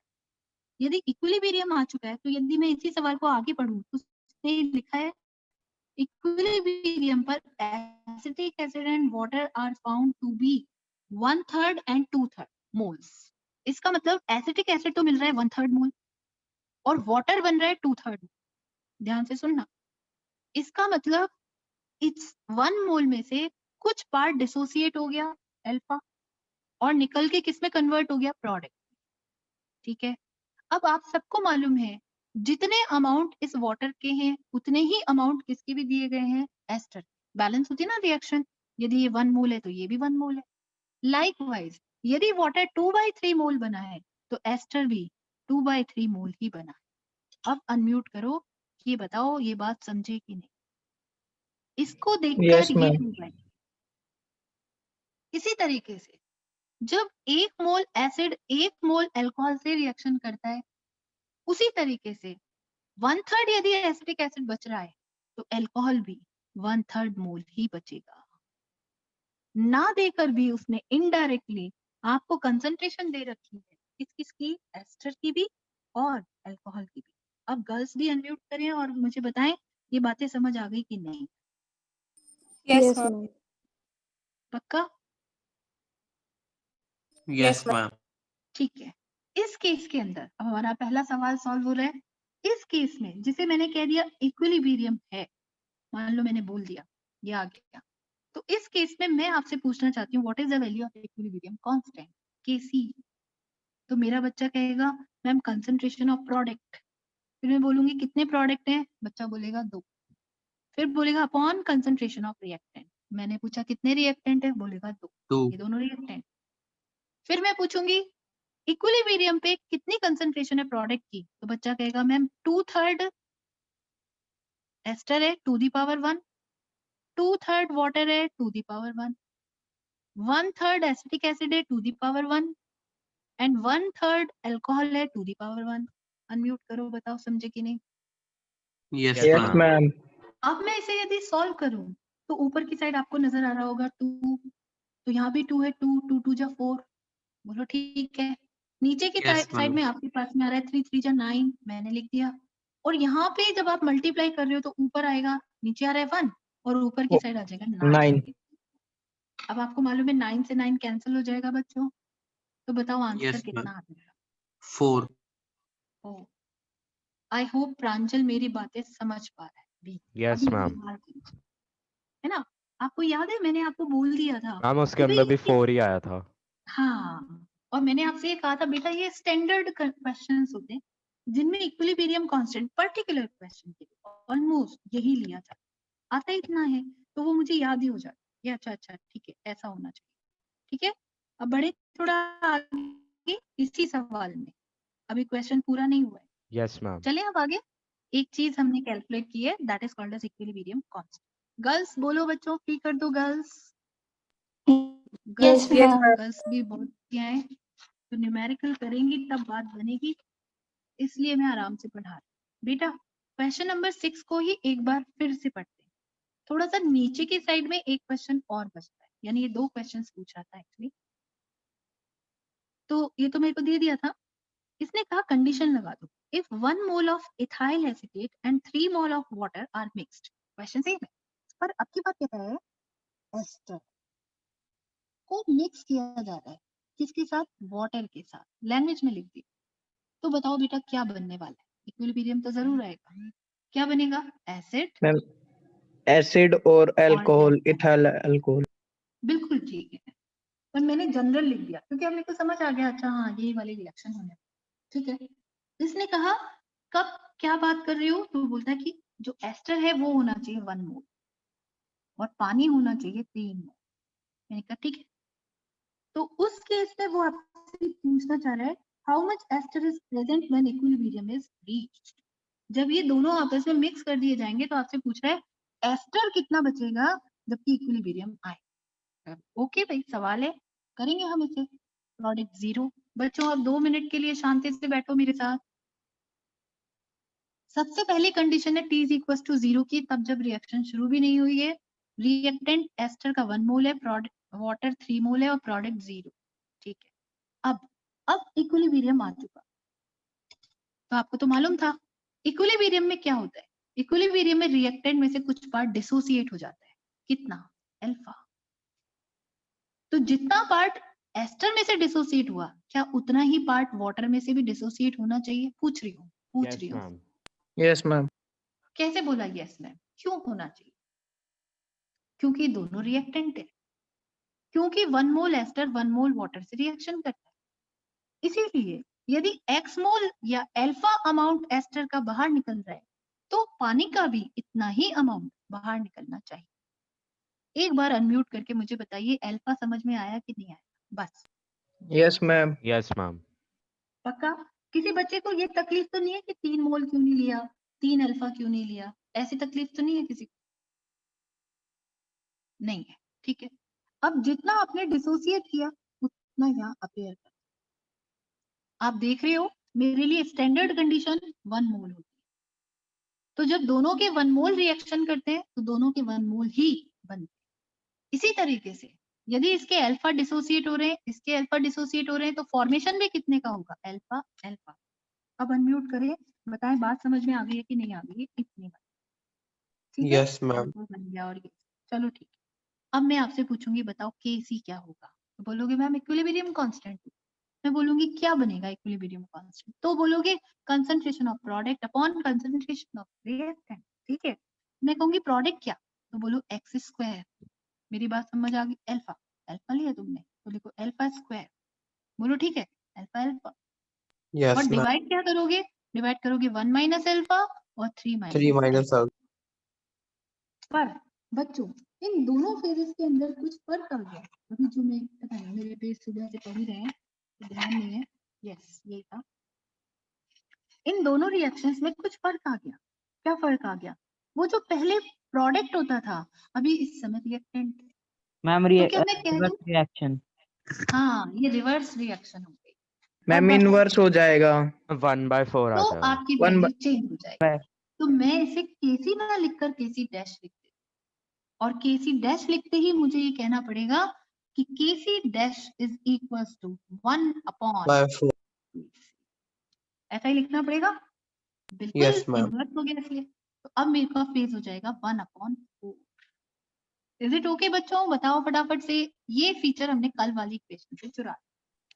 है। यदि इक्विलिब्रियम आ चुका है तो यदि मैं इसी सवाल को आगे पढूं तो उसने लिखा है इक्विलिब्रियम पर acetic acid and water are found to be 1/3 and 2/3 moles. इसका मतलब एसिटिक एसिड तो मिल रहा है 1/3 मोल और वाटर बन रहा है 2/3। ध्यान से सुनना, इसका मतलब इस 1 मोल में से कुछ पार्ट डिसोसिएट हो गया अल्फा और निकल के किस में कन्वर्ट हो गया? प्रोडक्ट, ठीक है। अब आप सबको मालूम है जितने अमाउंट इस वाटर के हैं उतने ही अमाउंट किसके भी दिए गए हैं? एस्टर। बैलेंस होती है ना रिएक्शन, यदि ये 1 मोल है तो ये भी 1 मोल है। लाइकवाइज यदि वाटर 2/3 मोल बना है तो एस्टर भी 2/3 मोल ही बना है। अब अनम्यूट करो, ये बताओ ये बात समझे कि नहीं? इसको देखकर यस ये मैम। 2/3। इसी तरीके से जब 1 मोल एसिड 1 मोल अल्कोहल से रिएक्शन करता है, उसी तरीके से 1/3 यदि एसिटिक एसिड बच रहा है तो अल्कोहल भी 1/3 मोल ही बचेगा। ना देकर भी उसने इनडायरेक्टली आपको कंसंट्रेशन दे रखी है, किस किसकी? एस्टर की भी और अल्कोहल की भी। अब गर्ल्स भी अनम्यूट करें और मुझे बताएं ये बातें समझ आ गई कि नहीं? Yes ma'am. पक्का? Yes ma'am. ठीक है। इस केस के अंदर अब हमारा पहला सवाल सॉल्व हो रहा है। इस केस में जिसे मैंने कह दिया इक्विलिब्रियम है, मान लो मैंने बोल दिया ये आ गया, तो इस केस में मैं आपसे पूछना चाहती हूँ what is the value of equilibrium constant Kc। तो मेरा बच्चा कहेगा मैम कंसंट्रेशन ऑफ प्रोडक्ट। फिर मैं बोलूंगी कितने प्रोडक्ट हैं? बच्चा बोलेगा 2। फिर बोलेगा अपॉन कंसंट्रेशन ऑफ रिएक्टेंट। मैंने पूछा कितने रिएक्टेंट है? बोलेगा 2। 2। ये दोनों रिएक्टेंट। फिर मैं पूछूंगी इक्विलिब्रियम पे कितनी कंसंट्रेशन है प्रोडक्ट की? तो बच्चा कहेगा मैम 2/3 एस्टर है 2^1, 2/3 वाटर है 2^1, 1/3 एसिटिक एसिड है 2^1 एंड 1/3 अल्कोहल है 2^1। अनम्यूट करो, बताओ समझे कि नहीं? Yes yes ma'am. मैम। अब मैं इसे यदि सॉल्व करूं तो ऊपर की साइड आपको नजर आ रहा होगा 2, तो यहाँ भी 2 है, 2 2 2 जा 4, बोलो ठीक है। नीचे की Yes, साइड ma'am. में आपके पास में आ रहा है 3 3 जा 9, मैंने लिख दिया। और यहाँ पे जब आप मल्टीप्लाई कर रहे हो तो ऊपर आएगा, नीचे आ रहा है 1 और ऊपर की साइड आ जाएगा 9। 9। अब आपको मालूम है 9 से 9 कैंसिल हो जाएगा बच्चों, तो बताओ आंसर Yes, कितना ma'am. आ जाएगा? 4. ओ आई होप प्रांजल मेरी बातें समझ पा रहा है भी। यस अभी मैम। फिलहाल के लिए, है ना? आपको याद है मैंने आपको बोल दिया था मैम उसके कि भाई अंदर भी इसके 4 ही आया था। हाँ, और मैंने आपसे ये कहा था बेटा ये स्टैंडर्ड क्वेश्चंस होते हैं जिनमें इक्विलिब्रियम कांस्टेंट पर्टिकुलर क्वेश्चन के लिए ऑलमोस्ट यही लिया जाता है। आता इतना है तो वो मुझे याद ही हो जाता है। ये अच्छा ठीक है, ऐसा होना चाहिए। ठीक है, अब बढ़े थोड़ा आगे इसी सवाल में। अभी क्वेश्चन पूरा नहीं हुआ है, यस मैम। चलिए अब आगे। एक चीज हमने कैलकुलेट की है, that is called as equilibrium constant. Girls बोलो बच्चों, फ्री कर दो girls. Yes, Yes, ma'am. ma'am. Girls भी बहुत हैं, तो न्यूमेरिकल करेंगी तब बात बनेगी, इसलिए मैं आराम से पढ़ा रही हूँ। बेटा क्वेश्चन नंबर 6 को ही एक बार फिर से पढ़ते हैं। थोड़ा सा नीचे की साइड में एक क्वेश्चन और बचता है, यानी ये 2 क्वेश्चंस पूछ रहा था एक्चुअली। तो ये तो मेरे को दे दिया था। इसने कहा कंडीशन लगा दो, if 1 mole of ethyl acetate and 3 mole of water are mixed. Question same है, पर अब की बात कहता है एस्टर को मिक्स किया जा रहा है, किसके साथ? वाटर के साथ। लैंग्वेज में लिख दी। तो बताओ बेटा क्या बनने वाला है? इक्विलिब्रियम तो जरूर आएगा। क्या बनेगा? एसिड मैम एसिड और अल्कोहल, alcohol। Ethyl alcohol. बिल्कुल ठीक है, पर मैंने जनरल लिख दिया क्योंकि अब मेरे को समझ आ गया, अच्छा हाँ यही वाली रिएक्शन होने। ठीक है, इसने कहा कब क्या बात कर रही हो, तो बोलता है कि जो एस्टर है वो होना चाहिए 1 मोल और पानी होना चाहिए 3 मोल। मैंने कहा ठीक है, तो उस केस में वो आपसे पूछना चाह रहा है how much ester is present when equilibrium is reached. जब ये दोनों आपस में मिक्स कर दिए जाएंगे तो आपसे पूछ रहा है एस्टर कितना बचेगा जबकि इक्विलिब्रियम आए। ओके भाई, सवाल है, करेंगे हम इसे। प्रोडक्ट 0। बच्चों अब 2 मिनट के लिए शांति से बैठो मेरे साथ। सबसे पहली कंडीशन है t इज इक्वल टू 0 की, तब जब रिएक्शन शुरू भी नहीं हुई है। रिएक्टेंट एस्टर का 1 मोल है, वाटर 3 मोल है और प्रोडक्ट 0। ठीक है, अब इक्विलिब्रियम आ चुका, तो आपको तो मालूम था इक्विलिब्रियम में क्या होता है। इक्विलिब्रियम में रिएक्टेंट में से कुछ पार्ट डिसोसिएट हो जाता है, कितना? अल्फा। तो जितना पार्ट एस्टर में से डिसोसिएट हुआ, क्या उतना ही पार्ट वाटर में से भी डिसोसिएट होना चाहिए? पूछ रही यस हूँ। मैम। Yes ma'am. कैसे बोला यस मैम? क्यों होना चाहिए? क्योंकि दोनों रिएक्टेंट है, क्योंकि 1 मोल एस्टर 1 मोल वाटर से रिएक्शन करता है। इसीलिए यदि x मोल या अल्फा अमाउंट एस्टर का बाहर निकल रहा है तो पानी का भी इतना ही अमाउंट बाहर निकलना चाहिए। एक बार अनम्यूट करके मुझे बताइए अल्फा समझ में आया कि नहीं आया? बस। Yes ma'am. Yes ma'am. पक्का? किसी बच्चे को ये तकलीफ तो नहीं है कि 3 मोल क्यों नहीं लिया, 3 अल्फा क्यों नहीं लिया? ऐसी तकलीफ तो नहीं है किसी को? नहीं है, ठीक है। अब जितना आपने डिसोसिएट किया उतना यहाँ अपेयर कर। आप देख रहे हो मेरे लिए स्टैंडर्ड कंडीशन 1 मोल होती है, तो जब दोनों के 1 मोल रिएक्शन करते हैं तो दोनों के 1 मोल ही बनते हैं। इसी तरीके से यदि इसके अल्फा डिसोसिएट हो रहे हैं, इसके अल्फा डिसोसिएट हो रहे हैं, तो फॉर्मेशन भी कितने का होगा? Alpha alpha. अब अनम्यूट करें, बताएं बात समझ में आ गई है कि नहीं आ गई है? इतनी बात, ठीक है। Yes, ma'am. अल्फा बन गया और ये, चलो ठीक है। अब मैं आपसे पूछूंगी बताओ Kc क्या होगा, तो बोलोगे मैम इक्विलिब्रियम कांस्टेंट। मैं बोलूंगी क्या बनेगा इक्विलिब्रियम कांस्टेंट, तो बोलोगे concentration of product upon concentration of reactant. ठीक है, मैं कहूंगी प्रोडक्ट क्या, तो बोलो एक्स स्क्वायर। मेरी बात समझ आ गई? अल्फा अल्फा लिया तुमने तो लिखो अल्फा स्क्वायर। बोलो ठीक है, अल्फा अल्फा। और Yes, ma'am. डिवाइड क्या करोगे? डिवाइड करोगे 1 माइनस अल्फा और 3 3 माइनस minus alpha. पर बच्चों इन दोनों फेजेस के अंदर कुछ फर्क आ गया। अभी जो मैं पता नहीं मेरे पेज सुबह से पढ़ ही रहे हैं तो ध्यान नहीं है। यस यही था, इन दोनों रिएक्शंस में कुछ फर्क आ गया। क्या फर्क आ गया? वो जो पहले प्रोडक्ट होता था अभी इस समय रिएक्टेंट है। मैम तो क्या मैं कह दूं रिएक्शन। हाँ ये रिवर्स रिएक्शन हो गई। मैम अब इनवर्स हो जाएगा। 1/4 आ तो जाएगा। आपकी 1 वैल्यू चेंज हो जाएगी। तो मैं इसे केसी ना लिखकर केसी डैश लिख देती, और केसी डैश लिखते ही मुझे ये कहना पड़ेगा कि KC dash is equals to 1 upon By 4. ऐसा ही लिखना पड़ेगा। बिल्कुल Yes, ma'am. इन्वर्स हो गया इसलिए। तो अब मेरे पास फेज हो जाएगा 1 अपॉन 4। इज इट ओके बच्चों? बताओ फटाफट से। ये फीचर हमने कल वाली इक्वेशन से चुरा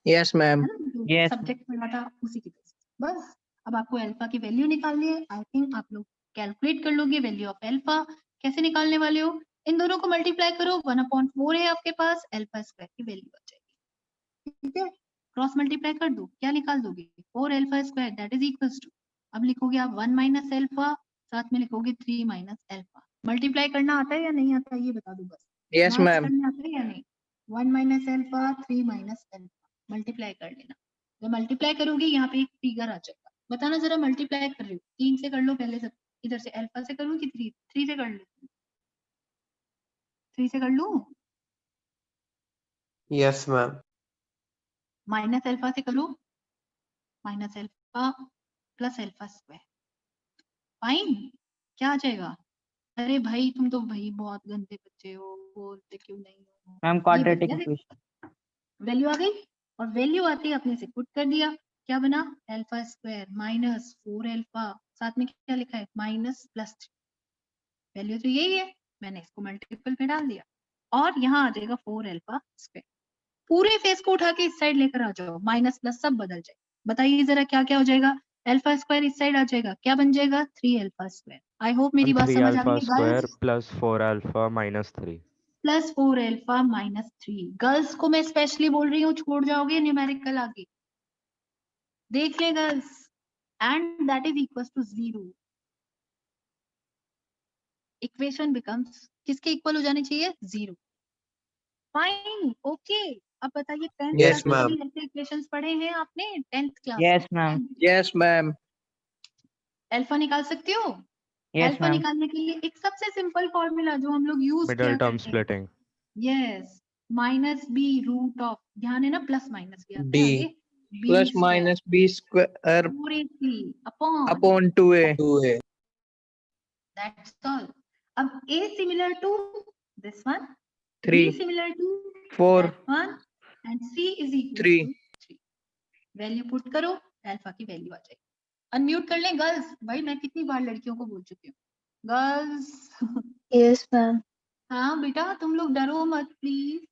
यस मैम। Yes. सब्जेक्ट पढ़ा था उसी की वजह से। बस अब आपको अल्फा की वैल्यू निकालनी है। आई थिंक आप लोग कैलकुलेट कर लोगे वैल्यू ऑफ अल्फा। कैसे निकालने वाले हो? इन दोनों को मल्टीप्लाई करो, 1/4 है आपके पास, अल्फा स्क्वायर की वैल्यू आ जाएगी। ठीक है, क्रॉस मल्टीप्लाई कर दो, क्या निकाल दोगे? 4 alpha square that is equals to, अब लिखोगे आप 1 माइनस अल्फा, साथ में लिखोगे 3 माइनस अल्फा। मल्टीप्लाई करना आता है या नहीं आता है ये बता दो बस। Yes marks ma'am. करने आता है या नहीं? 1 minus alpha 3 minus alpha multiply कर लेना। जब मल्टीप्लाई करोगे यहाँ पे एक फिगर आ जाएगा। बताना जरा मल्टीप्लाई कर रही हो 3 से कर लो पहले सब। इधर से अल्फा से करूँ कि 3 से कर लो? 3 से कर लूं? Yes ma'am. माइनस अल्फा से करो, minus alpha plus alpha square. Fine, क्या आ जाएगा? अरे भाई तुम तो भाई बहुत गंदे बच्चे हो, बोलते क्यों नहीं हो? मैम ये क्वाड्रेटिक बन गया, इक्वेशन। वैल्यू आ गई और वैल्यू आते ही आपने इसे पुट कर दिया। क्या बना? अल्फा स्क्वायर माइनस 4 अल्फा, साथ में क्या लिखा है? Minus plus 3। वैल्यू तो यही है, मैंने इसको मल्टीपल में डाल दिया और यहाँ आ जाएगा 4 अल्फा स्क्वायर। पूरे फेस को उठा के इस साइड लेकर आ जाओ, माइनस प्लस सब बदल जाए। बताइए जरा क्या क्या हो जाएगा? अल्फा स्क्वायर इस साइड आ जाएगा, क्या बन जाएगा? 3 अल्फा स्क्वायर। आई होप मेरी बात 3 समझ आ अल्फा गई है square girls. Plus 4 alpha minus 3। Plus 4 alpha minus 3। Girls को मैं स्पेशली बोल रही हूँ, छोड़ जाओगे न्यूमेरिकल आगे। देख ले girls, and that is equal to 0। Equation becomes किसके इक्वल हो जानी चाहिए? 0। Fine, okay. अब बताइए 10th Yes, क्लास में ma'am. कभी ऐसे इक्वेशंस पढ़े हैं आपने? 10th class Yes, ma'am. Yes ma'am. Alpha निकाल सकते हो? Yes, alpha ma'am. निकालने के लिए एक सबसे सिंपल फॉर्मूला जो हम लोग यूज मिडिल किया टर्म करते हैं, splitting. Yes, minus B root of, ध्यान है ना प्लस माइनस भी आता है D. आगे, plus minus B square upon upon 2a। 2a. That's all. अब a similar to this one, b 3 similar to 4 that one and c is equal 3। To 3। Value put करो, alpha की value आ जाएगी। Unmute कर लें girls. भाई मैं कितनी बार लड़कियों को बोल चुकी हूँ। Girls Yes, ma'am. हाँ बेटा, तुम लोग डरो मत प्लीज,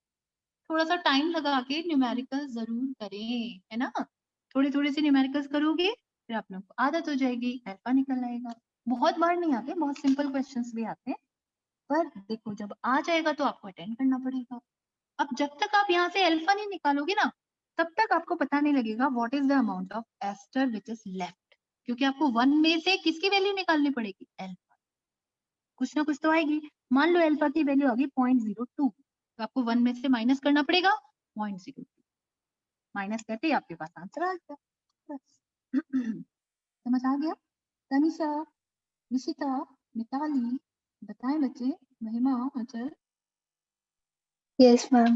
थोड़ा सा टाइम लगा के न्यूमेरिकल जरूर करें, है ना? थोड़े थोड़े से न्यूमेरिकल्स करोगे फिर आप लोग को आदत हो जाएगी, अल्फा निकल आएगा। बहुत बार नहीं आते, बहुत सिंपल क्वेश्चंस भी आते हैं, पर देखो जब आ जाएगा तो आपको अटेंड करना पड़ेगा। अब जब तक आप यहाँ से अल्फा नहीं निकालोगे ना, तब तक आपको पता नहीं लगेगा what is the amount of ester which is left, क्योंकि आपको 1 में से किसकी वैल्यू निकालनी पड़ेगी? अल्फा। कुछ ना कुछ तो आएगी। मान लो अल्फा की वैल्यू आ गई 0.02, तो आपको 1 में से माइनस करना पड़ेगा 0.02। माइनस करते ही आपके पास आंसर आ गया। बस समझ आ गया? तनिषा, निशिता, मिताली, बताएं बच्चे, महिमा, अचल। Yes, ma'am.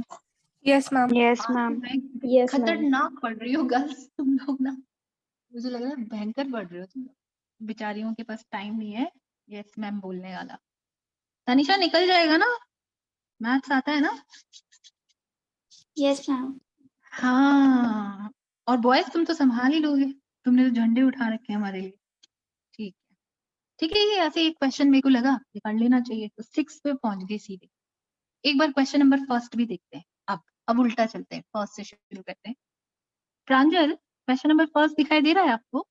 Yes, ma'am. Yes, आज तो ma'am. मैं Yes, ma'am. खतरनाक पढ़ रही हो गर्ल्स तुम लोग ना, मुझे लग रहा है भयंकर पढ़ रहे हो तुम लोग। बेचारियों के पास टाइम नहीं है यस मैम बोलने वाला। तनिषा निकल जाएगा ना? मैथ्स आता है ना? Yes, ma'am. हाँ, और बॉयज तुम तो संभाल ही लोगे, तुमने तो झंडे उठा रखे हैं हमारे लिए। ठीक है, ठीक है, ये ऐसे एक क्वेश्चन मेरे को लगा ये कर लेना चाहिए, तो 6 पे पहुंच गए सीधे। एक बार क्वेश्चन नंबर फर्स्ट भी देखते हैं। अब उल्टा चलते हैं, फर्स्ट से शुरू करते हैं। प्रांजल, क्वेश्चन नंबर फर्स्ट दिखाई दे रहा है आपको?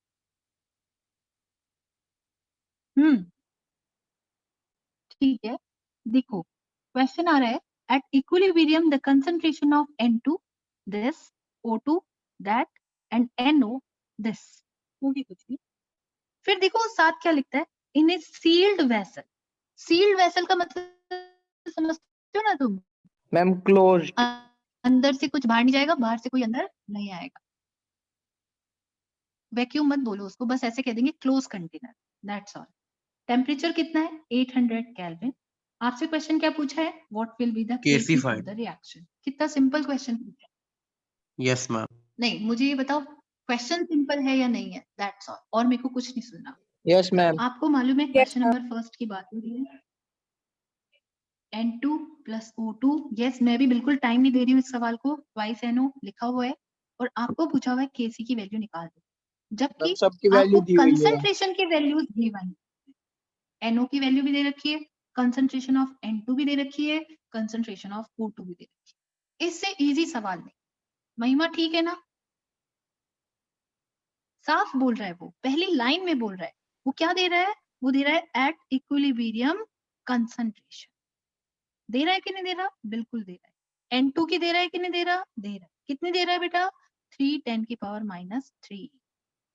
ठीक है, देखो क्वेश्चन आ रहा है, at equilibrium the concentration of N2 this, O2 that and NO this, होगी कुछ भी। फिर देखो साथ क्या लिखता है, इन ए सील्ड वेसल। सील्ड वेसल का मतलब समझते हो ना तुम? Ma'am closed. अंदर से कुछ बाहर नहीं जाएगा, बाहर से कोई अंदर नहीं आएगा। वैक्यूम मत बोलो उसको, बस ऐसे कह देंगे close container, that's all. Temperature कितना है? 800 केल्विन। आपसे क्वेश्चन क्या पूछा है? What will be the Kc Kc for find. The reaction. कितना सिंपल क्वेश्चन पूछा है। Yes, ma'am. नहीं, मुझे ये बताओ क्वेश्चन सिंपल है या नहीं है, दैट्स ऑल, और मेरे को कुछ नहीं सुनना। Yes ma'am. आपको मालूम है Yes, question ma'am. Number first की बात हो रही है, N2 प्लस O2। यस, मैं भी बिल्कुल टाइम नहीं दे रही हूँ इस सवाल को, ट्वाइस NO लिखा हुआ है और आपको पूछा हुआ है Kc की वैल्यू निकाल दो, जबकि मैम सबकी वैल्यू आपको दी हुई है। कंसंट्रेशन की वैल्यूज दी हुई है। NO की वैल्यू भी दे रखी है, कंसंट्रेशन ऑफ N2 भी दे रखी है, कंसंट्रेशन ऑफ O2 भी दे रखी है। इससे इजी सवाल नहीं। महिमा ठीक है ना? साफ बोल रहा है वो, पहली लाइन में बोल रहा है। वो क्या दे रहा है? वो दे रहा है एट इक्विलिब्रियम कंसंट्रेशन। दे रहा है कि नहीं दे रहा? बिल्कुल दे रहा है। N2 की दे रहा है कि नहीं दे रहा? दे रहा है। कितनी दे रहा है बेटा? 3 10 की पावर -3।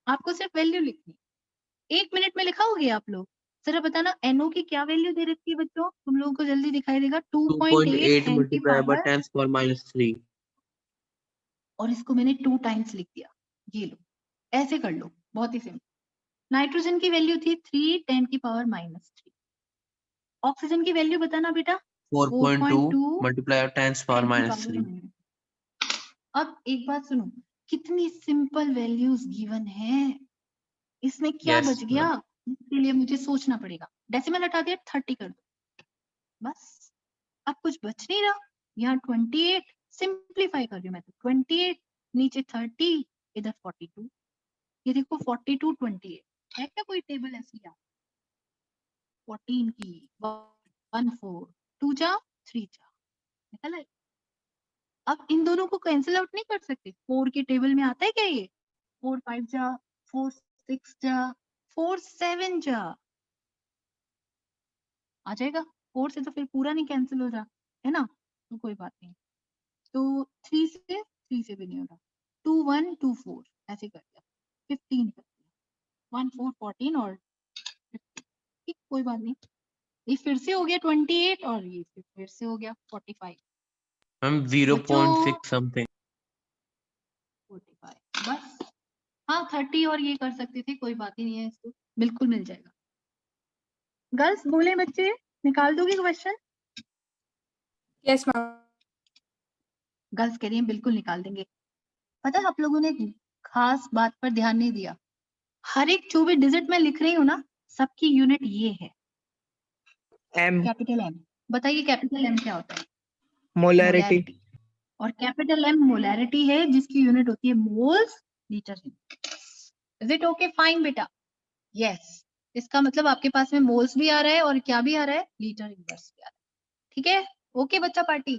आपको सिर्फ वैल्यू लिखनी, 1 मिनट में लिखाओगे आप लोग? जरा बताना NO की क्या वैल्यू दे रखी है बच्चों? तुम लोगों को जल्दी दिखाई देगा 2.8 2.8 10 की multiplied by पावर, 10 power -3. और इसको मैंने 2 टाइम्स लिख दिया। ये लो, ऐसे कर लो, बहुत ही सिंपल। नाइट्रोजन की वैल्यू थी 3 10 की पावर -3। ऑक्सीजन की वैल्यू बताना बेटा? 4.2 multiplied by 10 power 10 की पावर -3. -3। अब एक बात सुनो, कितनी सिंपल वैल्यूज गिवन है, इसमें क्या Yes, बच गया? ma'am. इसके लिए मुझे सोचना पड़ेगा। डेसिमल हटा दिया, 30 कर दो, बस। अब कुछ बच नहीं रहा। यहाँ 28 सिंप्लीफाई कर रही हूँ मैं तो, 28 नीचे 30 इधर 42। ये देखो 42 28 है क्या कोई टेबल ऐसी? यहाँ 14 की 1 4 2 जा 3 जा निकल आए। अब इन दोनों को कैंसिल आउट नहीं कर सकते। 4 के टेबल में आता है क्या ये? 4 5 जा, 4 6 जा, 4 7 जा, आ जाएगा। 4 से तो फिर पूरा नहीं कैंसिल हो रहा है ना, तो कोई बात नहीं। तो 3 से भी नहीं हो रहा। 2 1 2 4 ऐसे कर दिया, 15 कर दिया, 1 4 14 और 15। ठीक, कोई बात नहीं। ये फिर से हो गया 28 और ये फिर से हो गया 45। Ma'am, 0.6 something. 45 बस। हाँ 30 और ये कर सकते थे, कोई बात ही नहीं है, इसको बिल्कुल मिल जाएगा। गर्ल्स बोले बच्चे, निकाल दोगे क्वेश्चन? Yes, ma'am. गर्ल्स कह रही हैं बिल्कुल निकाल देंगे। पता है आप लोगों ने एक खास बात पर ध्यान नहीं दिया। हर एक जो भी डिजिट में लिख रही हूँ ना, सबकी यूनिट ये है, M कैपिटल M। बताइए कैपिटल M क्या होता है? molarity. और कैपिटल M मोलैरिटी है, जिसकी यूनिट होती है moles litre. Is it okay? Fine बेटा, यस। इसका मतलब आपके पास में मोल्स भी आ रहा है और क्या भी आ रहा है? लीटर इनवर्स भी आ रहा है। ठीक है, ओके बच्चा पार्टी?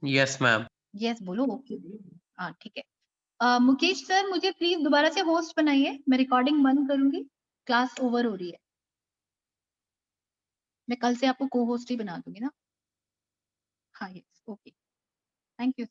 Yes, ma'am. यस बोलो, ओके। हाँ ठीक है। मुकेश सर मुझे प्लीज दोबारा से होस्ट बनाइए, मैं रिकॉर्डिंग बंद करूंगी, क्लास ओवर हो रही है। मैं कल से आपको को होस्ट ही बना दूंगी ना। हाँ यस, ओके, थैंक यू।